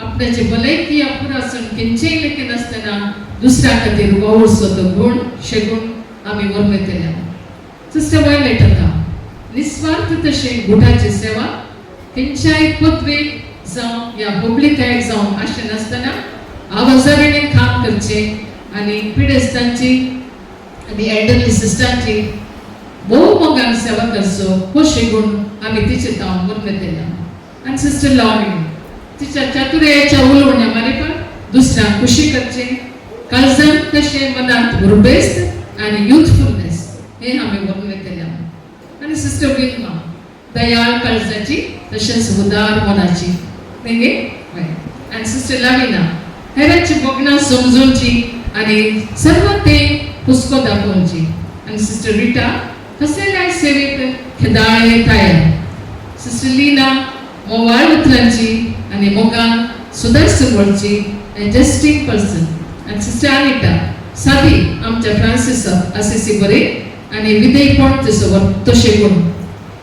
आपणाची भलायकी अपुरासून खंयचेय लेखी नासतना दुसऱ्या खातीर वावुरचो तो गूण शेगूण आमी व्हरून येतल्या. सिस्टर वायलेट आता निस्वार्थ तशें गुटाची सेवा खंयच्याय पदवेक जावं या पब्लिकायक जावं अशें नासतना आवाजावेळी काम करचें आनी पिडेस्तांची आनी एल्डरली सिस्टरांची भोव मोगान सेवा करचो हो शेगूण आमी तिचे तावन व्हरून येतल्या. आनी सिस्टर लॉवी तिच्या चातुर्याच्या उलोवण्या मारिफात दुसऱ्यांक खुशी करचें, काळजांत तशें मनांत उर्बेस्त आनी युथफुलनेस हें आमी व्हरून येतल्या. आनी सिस्टर विल्मा दयाळ काळजाची तशेंच उदार मनाची तेगे. आनी सिस्टर लाविना हेरांची बोगणां समजूनची आनी सर्व ते हुस्को दाखोवची. आनी सिस्टर रिटा कसल्याय सेवेक खेदाळे तयार. सिस्टर लीना मोवाळ उतरांची आनी मोगान सुदर्शन वळची एडजस्टिंग पर्सन. आनी सिस्टर अनिता सादी आमच्या फ्रांसिसाक आसिसी बरी आनी विधेयपण तशें गुण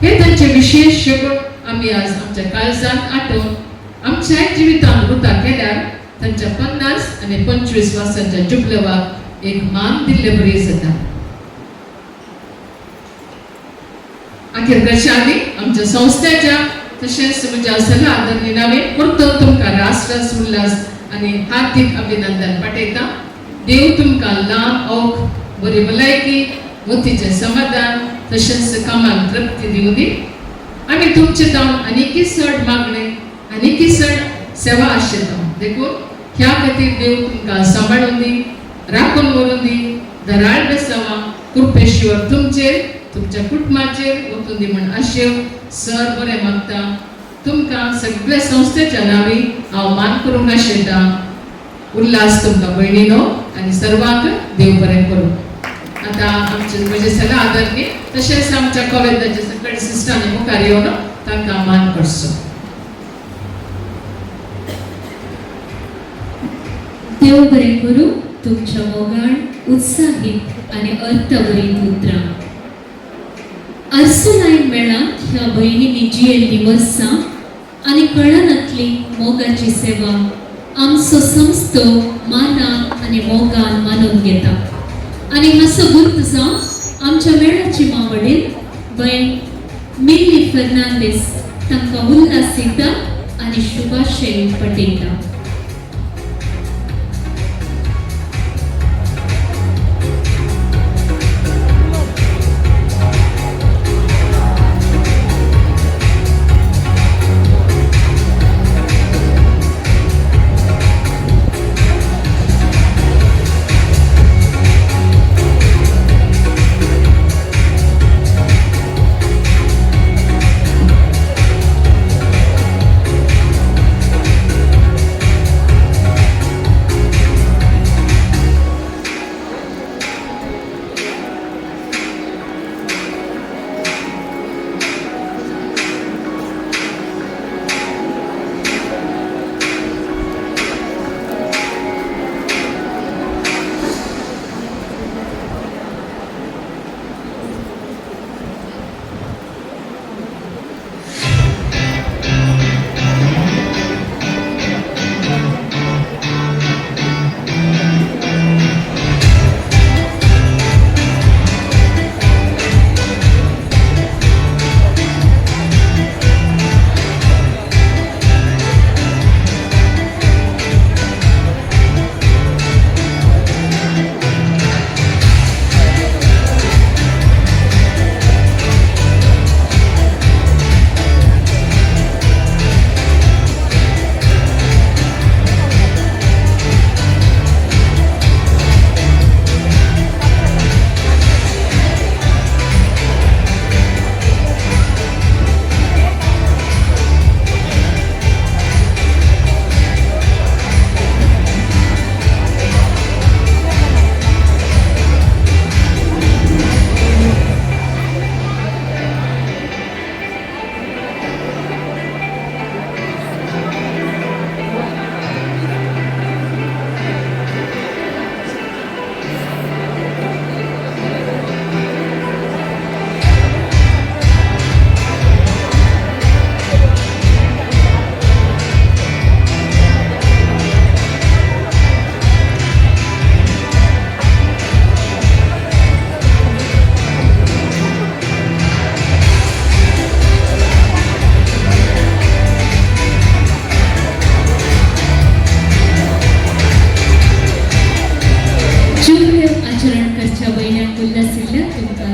हे तांचे विशेष शेगूण आमी आज आमच्या काळजांत आठोवन आमच्या जिवितांत वृता केल्यार तांच्या 50 आनी 25 वर्सांच्या जुबलेवाक एक मान दिल्ले बरी जाता. अखेर आदी आमच्या संस्थेच्या तशेंच म्हज्या सगळ्या आदरणीय नावें परतून तुमकां राष्ट्रास उल्हास आनी हार्दिक अभिनंदन पाठयता. देव तुमकां लांब ओख, बरी भलायकी, मोतीचें समाधान तशेंच कामाक तृप्ती दिवं दी. आमी तुमचे तावन आनीकय चड मागणे, आनीकय चड सेवा आशिता देखून ह्या खातीर देव तुमकां सांबाळून दी, राखून व्हरून दी. धराळ बेसांवां कृपेश्वर तुमचेर, तुमच्या कुटुंबाचेर वचून दी म्हण आशेव सर बरें मागता. तुमकां सगळ्या संस्थेच्या नांवी हांव मान करूंक आशेता. उल्हास तुमकां भयणीनो आनी सर्वांक देव बरें करूं. आता आमचे म्हणजे सगळं आदरणीय तशेंच आमच्या कॉलेजाचे सगळे सिस्टरांनी मुखार येवन तांकां मान करचो. देव बरें करूं तुमच्या मोगाळ उत्साहीत आनी अर्थभरीत उतरां. आर्सुलायन मेळांत ह्या भयणींनी जियेल्लीं वर्सां आनी कळनातली मोगाची सेवा आमचो संस्थो मानान आनी मोगान मानून घेता. आनी हाचो गुर्त जावन आमच्या मेळाची मावडील भयण मिली फर्नांडीस तांकां उल्हासिता आनी शुभाशय पटयता.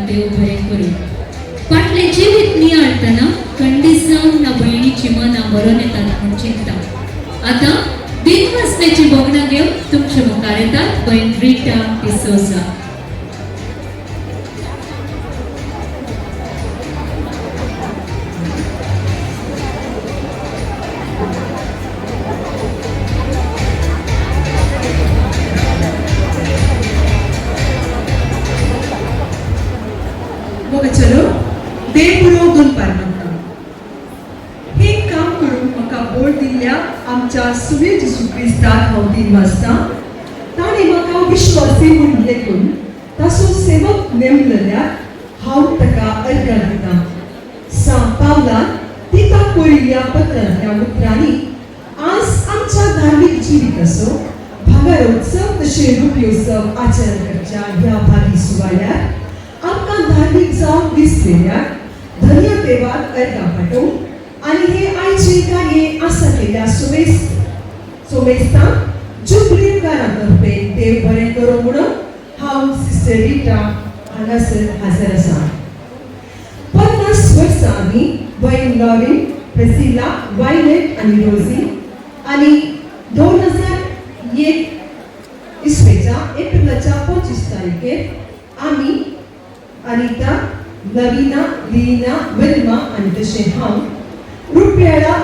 देव बरें करूं. फाटले जिवीत नियाळतना खंडीत जावन ह्या भयणीची मनां मरून येतात म्हूण चिंता. आतां बिनवासनेची बोगणां घेवन तुमचे मुखार येतात भयण रिटा डिसोजा. चलो देवपुरो दोनपार म्हणटा. हे काम करून म्हाका बोड दिल्ल्या आमच्या सुवे जेजू क्रिस्ताक हांव दिनवासता. ताणें म्हाका विश्वासी म्हूण लेखून ताचो सेवक नेमलेल्याक हांव ताका अर्घ्य दितां. सांत पावलान तिका बरयल्ल्या पत्रांत ह्या उतरांनी आज आमच्या धार्मीक जिविताचो भागारोत्सव तशें रुपयोत्सव आचरण करच्या ह्या भागी सुवाळ्यार आमकां धार्मीक जावन दिसलेल्याक धन्य देवाक अर्घ्य पाठोवंक आनी हे आयचे कार्ये आसा केल्या सोमेस्तां जुबली घरातर्फे देव बरें करूं म्हणून हांव सिस्टर रिटा हांगासर हजर आसा. 50 वर्सां आदीं भयण लॉरीन, प्रेसिला, वायलेट आनी रोजी आनी 2001 इसवेच्या एप्रिलाच्या 25 तारखेर आमी अनिता, नवीना, लीना, वेल्मा आनी तशें हांव रुपयाला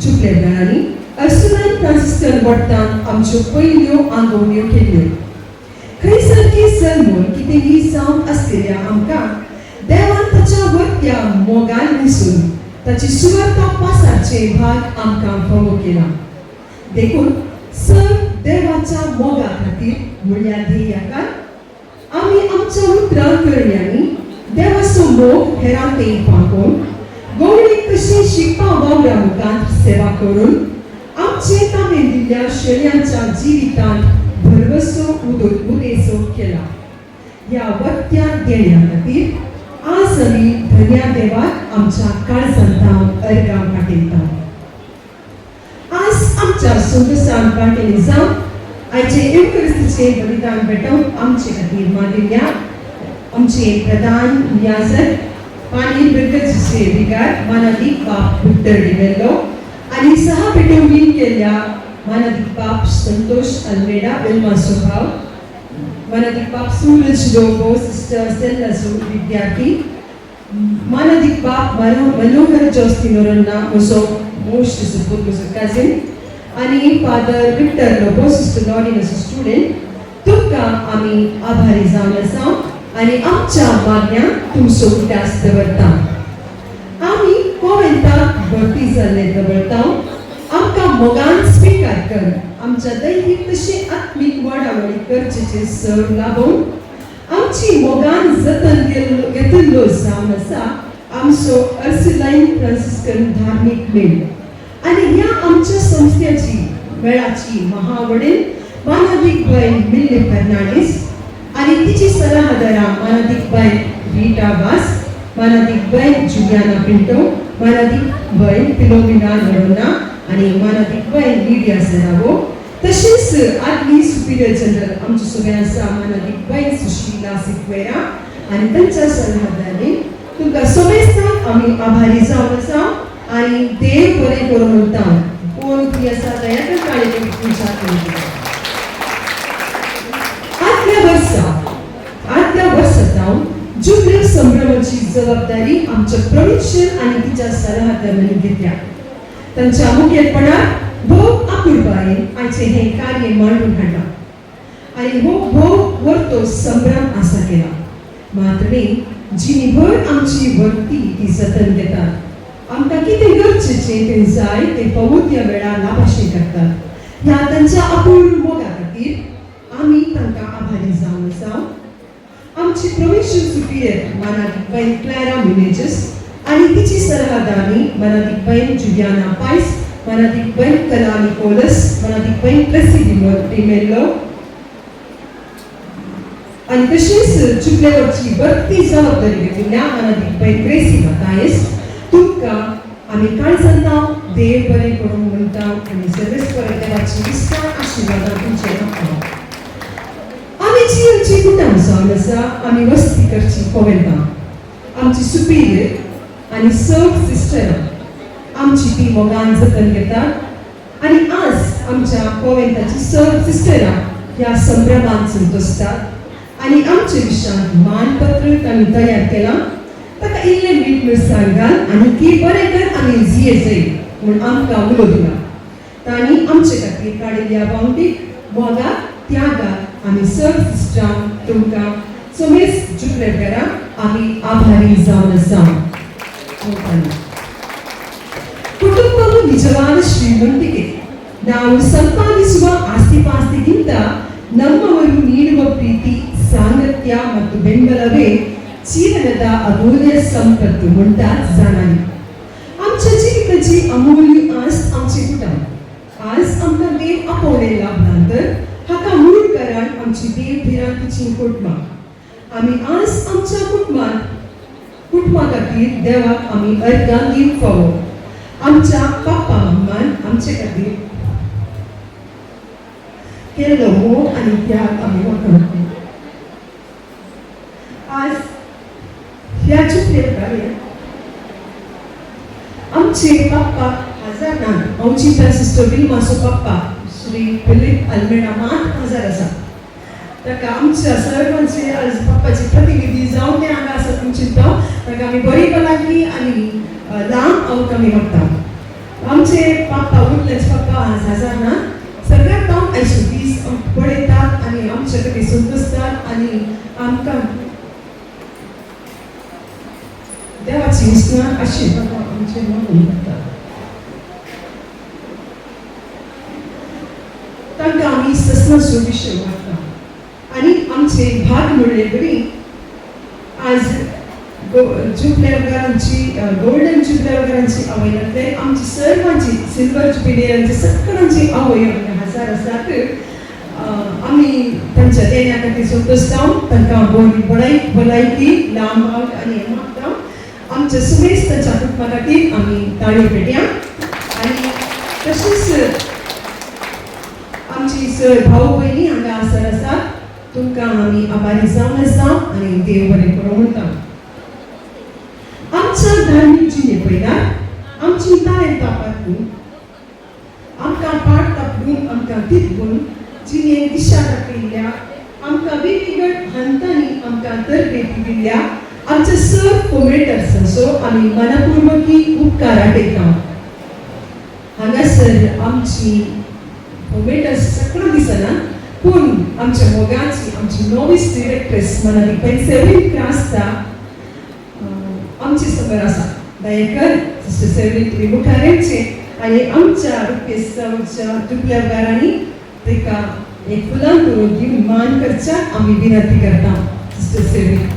जुबले घरांनी अर्सुलायन फ्रांसिस्कन वट्टांत आमच्यो पयल्यो आंगवण्यो केल्यो. खंयसरकी सलमून कितेंही जावन आसलेल्या आमकां देवान ताच्या वरत्या मोगान न्हेसून ताची सुवार्ता पासारचे भाग आमकां फावो केला. देखून सर देवाच्या मोगा खातीर म्हणल्यार ध्येयाकार आमी आमच्या उतराकरण्यांनी देवाचो मोग हेरांतेक पावोवन गवळीक कशी शिकपा वावरा मुखांत सेवा करून आमचे ताणें दिल्ल्या शेळयांच्या जिवितांत भरवसो उदेसो केला. ह्या वत्या देण्या खातीर आज आमी धन्या देवाक आमच्या काळजांत अर्गां पाठयता. आज आमच्या सुंदरसाण पाठयले जावन आयचे एवकरिस्तीचे बलिदान भेटोवंक आमचे खातीर मागिल्ल्या आमचे प्रधान याजक पाणी बिरगतचे विकार मानादीक बाप उत्तर दिवेल्लो आनी सहा पेटोवणी केल्ल्या मानादीक बाप संतोष अल्मेडा वेल्मा स्वभाव मानादीक बाप सूरज लोबो सिस्टर सेल्लासो विद्यार्थी मानादीक बाप मनोहर जोस्तिनोरन्ना म्हजो मोस्ट सपोर्ट म्हजो कजिन आनी फादर विक्टर लोबो सिस्टर लॉरीन असो स्टुडंट तुमकां आमी आभारी जावन आसा आनी आमच्या मागण्या तुमचो उदास दवरता. आमी कॉवेंटाक भरती जाल्ले दवरता. आमकां मोगान स्विकार कर आमच्या दैवीक तशे आत्मीक वाडावडी गरजेचे सर लाभोवन आमची मोगान जतन घेतिल्लो जावन आसा आमचो अर्सिलाइन फ्रांसिस्कन धार्मीक मेळ आनी ह्या आमच्या संस्थेची मेळाची महावडील मानादीक बाय मिल्ले फर्नांडीस आनी तिची सल्लागारां मानादीक बाय रीटा वास मानादीक बाय जुलियाना पिंटो मानादीक बाय फिलोमिना नरोना आनी मानादीक बाय लिडिया सेरावो तशेंच आदली सुपिरियर जनरल आमचे सगळ्यां आसा मानादीक बाय सुशीला सिक्वेरा आनी तांच्या सल्लागारांनी तुमकां सगळ्यांक आमी आभारी जावन आसा आनी देव बरें करूं म्हणटा. कोण ती आसा दयाकर काळेकर तुमच्या आदल्या वर्सांत जुबली संभ्रमाची जबाबदारी आमच्या प्रवीण आनी तिच्या सल्लागारांनी घेतल्या. तांच्या मुखेलपणान भोव आपुरबायेन आयचे हे कार्य मांडून हाडला आनी हो भोव वर्तो संभ्रम आसा केला. मात्र जिणभर आमची वर्ती ती जतन घेतात. आमकां कितें गरजेचें तें जाय तें फावो त्या वेळार लाभाशें करतात. ह्या तांच्या अपूर्ण मोगा खातीर आमी तांकां आभारी जावन आसा. आमची provincial Superior मानादीक bye Clara Menezes आनी तिची सल्लागारांनी मानादीक बाय जुलियाना पायस मानादीक बाय कला निकोलस मानादीक बाय ट्रेसी डिमेल्लो आनी तशेंच चुकलेवरची बरती जबाबदारी घेतिल्ल्या मानादीक बाय ग्रेसी मातायस तुमकां आमी काळजांत देव बरें करूं म्हणटा आनी सर्वेस्पर देवाची विस्तार आशिर्वादां तुमचे मागता. आमी जी आमची कुटुंब जावन आसा आमी वस्ती करची कॉवेंटां. आमची सुपिरियर आनी सब सिस्टरां आमची ती मोगान जतन घेतात आनी आज आमच्या कॉवेंटाची सब सिस्टरां ह्या संभ्रमांत संतोसतात आनी आमचे विशयांत मानपत्र तांणी तयार केलां. ताका इल्लें मीठ मिरसांग घाल आनी की बरें कर आनी जिये जाय म्हूण आमकां उलो दिला. तांणी आमचे खातीर काडिल्ल्या बावटीक मोगाक त्यागाक आमी सर सिस्टरांक तुमकां समेस जुगलेकारांक आमी आभारी जावन आसा. ಕುಟುಂಬವು ನಿಜವಾದ ಶ್ರೀಮಂತಿಕೆ. ನಾವು ಸಂಪಾದಿಸುವ ಆಸ್ತಿ ಪಾಸ್ತಿಗಿಂತ ನಮ್ಮವರು ನೀಡುವ ಪ್ರೀತಿ ಸಾಂಗತ್ಯ ಮತ್ತು ಬೆಂಬಲವೇ ಜೀವನದ ಅಮೂಲ್ಯ संपत्ती म्हणटात जाणारी. आमच्या जिविताची अमूल्य आस आमचे कुटुंब. आज आमकां देव आपोवणे लाभल्यानंतर हाका मूळ कारण आमची देव भिरांतीची कुटुंबां. आमी आज आमच्या कुटुंबा खातीर देवाक आमी अर्गां दिवंक फावो. आमच्या पप्पा मम्मान आमचे खातीर केल्लो मोग आनी त्याग आमी वखणटा. आज ह्या चित्रेकारेन आमचे पप्पा हजार ना आमची सिस्टर विल्माचो पप्पा श्री फिलिप अल्मेडा मात हजार आसा. ताका आमच्या सर्वांचे आज पप्पाचे प्रतिनिधी जावन ते हांगा आसा चिंता ताका आमी बरी भलायकी आनी लांब आवक आमी मागता. आमचे पप्पा उरलेच पप्पा आज हजार ना सगळ्यात हांव आयसुदी दीस पळयतात आनी आमचे कडेन संतोसतात आनी आमकां देवाची इस्नां आशिर्वाद आमचे मागून घेतात. तांकां आमी ससनाचो विशय वाचता आनी आमचे भाग म्हणले बरी आज जुबलेवकारांची गोल्डन जुबलेवकारांची आवयनातले आमची सर्वांची सिल्वर जुबिलियरांची सगळ्यांची आवय हाजार आसात. आमी तांच्या देण्या खातीर संतोसता, तांकां बरी भलायकी लांब आनी हें मागता. आमच्या सुमेज तांच्या कुटुंबा खातीर आमी ताळयो पेटया आनी तशेंच आमची सर भाऊ भयणी हांगा आसर आसात. तुमकां आमी आभारी जावन आसा आनी देव बरें करूं म्हणटा. आमच्या धार्मीक जिणे पळयल्यार आमची ताळें तापातून आमकां पाट तापडून आमकां तितकून जिणेक दिशा दाखयल्या, आमकां वेगवेगळ्या हांतांनी आमकां तरबेती दिल्या आमचे सर फोमेटर्सांचो आमी मनपूर्वकी उपकार आठयता. हांगासर आमची फोमेटर्स सगळो दिसना पूण आमच्या मोगाची आमची नोवीस डिरेक्टर्स मनाली पेन्सेवीन क्रास्ता आमचे समोर आसा दयेकर सिस्टर सेवित्री मुखारेंचे आनी आमच्या रुपेस्तांच्या जुबलेवकारांनी ताका एक फुलां करून दिवन मान करच्या आमी विनंती करता. सिस्टर सेवित्री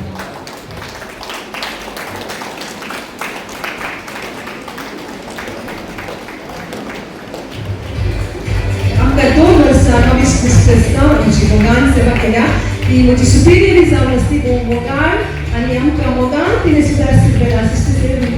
आमकां 2 वर्सां नोवीस क्रिस्तांव आमची मोगान सेवा केल्या. ही म्हजी सुपिरियर जावन आसली मोगाळ आनी आमकां मोगान तिणें सुद्दां आशिल्लें सिस्टर सेवित्री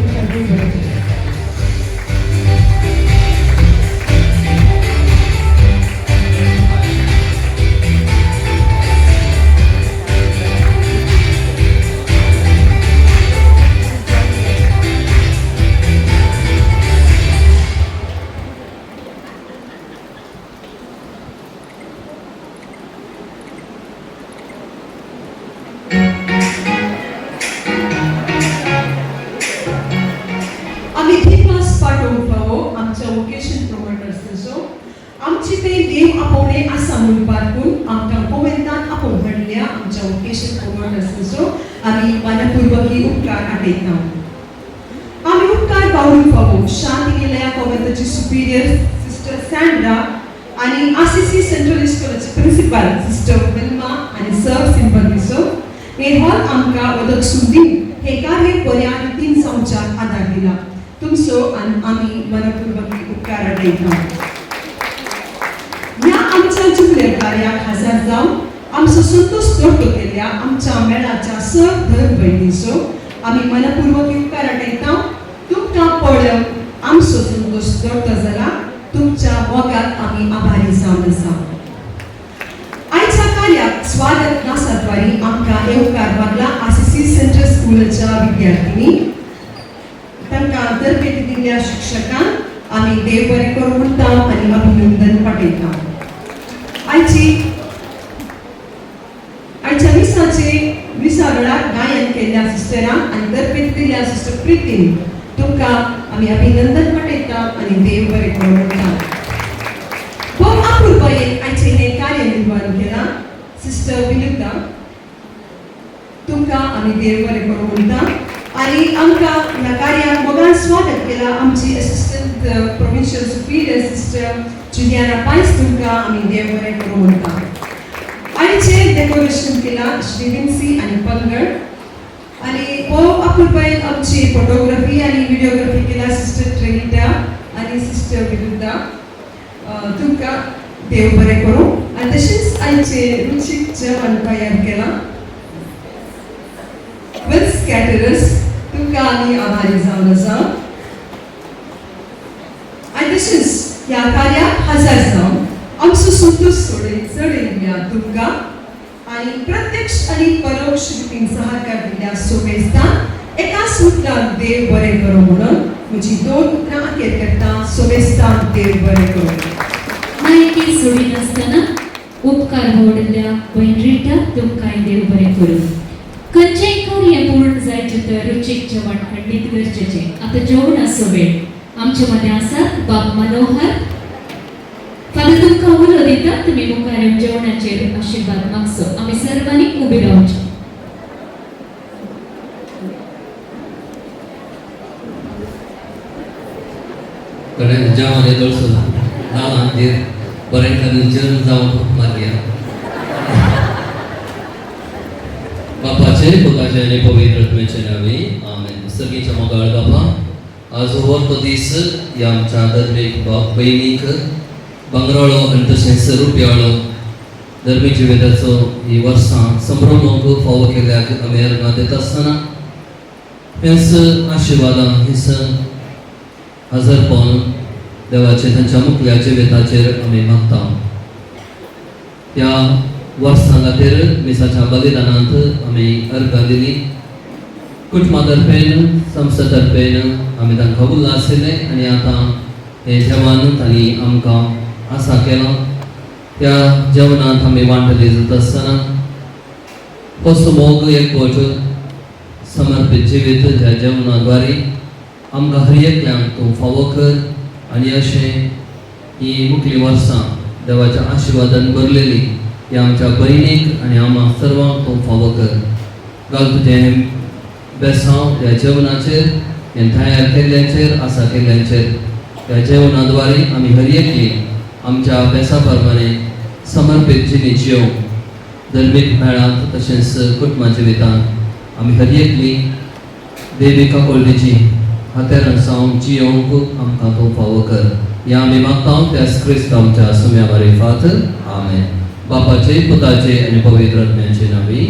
आमची ते देव आपोवणे आसा म्हणून पारखून आमकां गोविंदान आपोवन हाडल्या आमच्या वोकेशन प्रोमोटर्सांचो आमी मनपूर्वकी उपकार आठयता. आमी उपकार पावून फावो शांतिनिलया कॉन्वेंटाची सुपिरियर सिस्टर सॅन्ड्रा आनी आरसीसी सेंट्रल स्कूलाची प्रिंसिपल सिस्टर विल्मा आनी सर सिंपलिसो हे हॉल आमकां वदकसून दिवन हे कार्य बऱ्या रितीन जावच्याक आदार दिला. तुमचो आमी मनपूर्वकी उपकार आठयता. ह्या आमच्या जुबले कार्याक हजर जावन आमचो संतोष जोडतो केल्या आमच्या मेळाच्या सर धर भयणीचो आमी मनपूर्वक उपकार आठयता. तुमकां पळोवन आमचो संतोष जोडतो जाल्यार तुमच्या मोगाक आमी आभारी जावन आसा. आयच्या कार्याक स्वागत नासाद्वारी आमकां येवकार मागला आरसीसी सेंट्रल स्कूलच्या विद्यार्थिनी तांकां तरबेती दिल्ल्या शिक्षकांक आमी देव बरें करूं म्हणटा आनी अभिनंदन पाठयता. आयच्या विसा वेळार गायन केल्ल्या सिस्टरांक आनी तरबेती दिल्ल्या सिस्टर प्रितीन तुमकां आमी अभिनंदन पाठयता आनी देव बरें करूं म्हणटा. भोव अपुर्बायेन आयचें हें कार्य निर्वहन केलां सिस्टर विनुता तुमकां आमी देव बरें करूं म्हणटा. आनी आमकां ह्या कार्याक मोगान स्वागत केलां आमची assistant provincial Superior sister Juliana पायस तुमकां आमी देव बरें करूं म्हणटा. आयचें डेकोरेशन केलां श्री विन्सी आनी पंगड आनी भोव अपुर्बायेन आमची फोटोग्राफी आनी विडियोग्राफी केला सिस्टर ट्रेनिटा आनी सिस्टर विनुता तुमकां देव बरें करूं. आनी तशेंच आयचें रुचीक जेवण तयार केलां विथ कॅटरर्स तुमकां आमी आभारी जावन आसा. आनी तशेंच ह्या कार्याक हजर जावन आमचो संतोष चडयल्या तुमकां आनी प्रत्यक्ष आनी परोक्ष रितीन सहकार दिल्ल्या सोमेस्तान एकाच उतरान देव बरें करूं म्हणून म्हजी 2 उतरां अखेर करता. सोमेस्तान देव बरें करूं. माहिती सोडिनासतना उपकार आवडल्या भयण रिटा तुमकांय देव बरें करूं. खंयचेंय कार्य पूर्ण जायचें तर रुचीक जेवण खंडीत गरजेचें. आतां जेवणाचो वेळ आमचे मदें आसात बाब मनोहर फादर कौल दिता तुम्ही मुखार येवन जेवणाचेर आशीर्वाद मागचो आमी सर्वांनी उबे रावचे कडेन जेवण येतलो सुद्दां नांवांचेर बरें तरेन जेवण जावंक मारया बापाचे पुताचे आनी पवित्र आत्म्याचे नांवे आमेन. सर्गीच्या मोगाळ बापा आज हो तो दीस ह्या आमच्या धर्मीक बाप भयणीक भांगराळो आनी तशेंच रुपयाळो धर्मी जिविताचो ही वर्सां संभ्रमूंक फावो केल्याक आमी अर्गां दिता आसतना हेच आशिर्वादां हेच हजरपण देवाचे तांच्या मुखल्या जिविताचेर आमी मागता. ह्या वर्सां खातीर मिसाच्या बलिदानांत आमी अर्गां दिली कुटुंबा तर्फेन संस्था तर्फेन आमी तांकां उल्हास दिले आनी आतां हे जेवण तांणी आमकां आसा केलां त्या जेवणांत आमी वांटले जाता आसतना कसो मोग एकवट समर्पीत जिवीत ह्या जेवणा द्वारे आमकां हर एकल्यांक तूं फावो कर आनी अशें ही मुखली वर्सां देवाच्या आशिर्वादान भरलेली ह्या आमच्या भयणीक आनी आम्हा सर्वांक तूं फावो कर. घाल तुजें बेसांव ह्या जेवणाचेर हें तयार केल्ल्यांचेर आसा केल्ल्यांचेर ह्या जेवणा द्वारे आमी हर एकली आमच्या बेसा प्रमाणे समर्पीत जिणी जियोंक धर्मीक मेळांत तशेंच कुटुंबा जिवितांत आमी हर एकली देविका कोल्डेची हातेर सावन जियोंक आमकां तूं फावो कर. ह्या आमी मागता त्याच क्रिस्त आमच्या सुम्या मारिफात आमेन. बापाचे पुताचे आनी पवित्र आत्म्याचे नांवे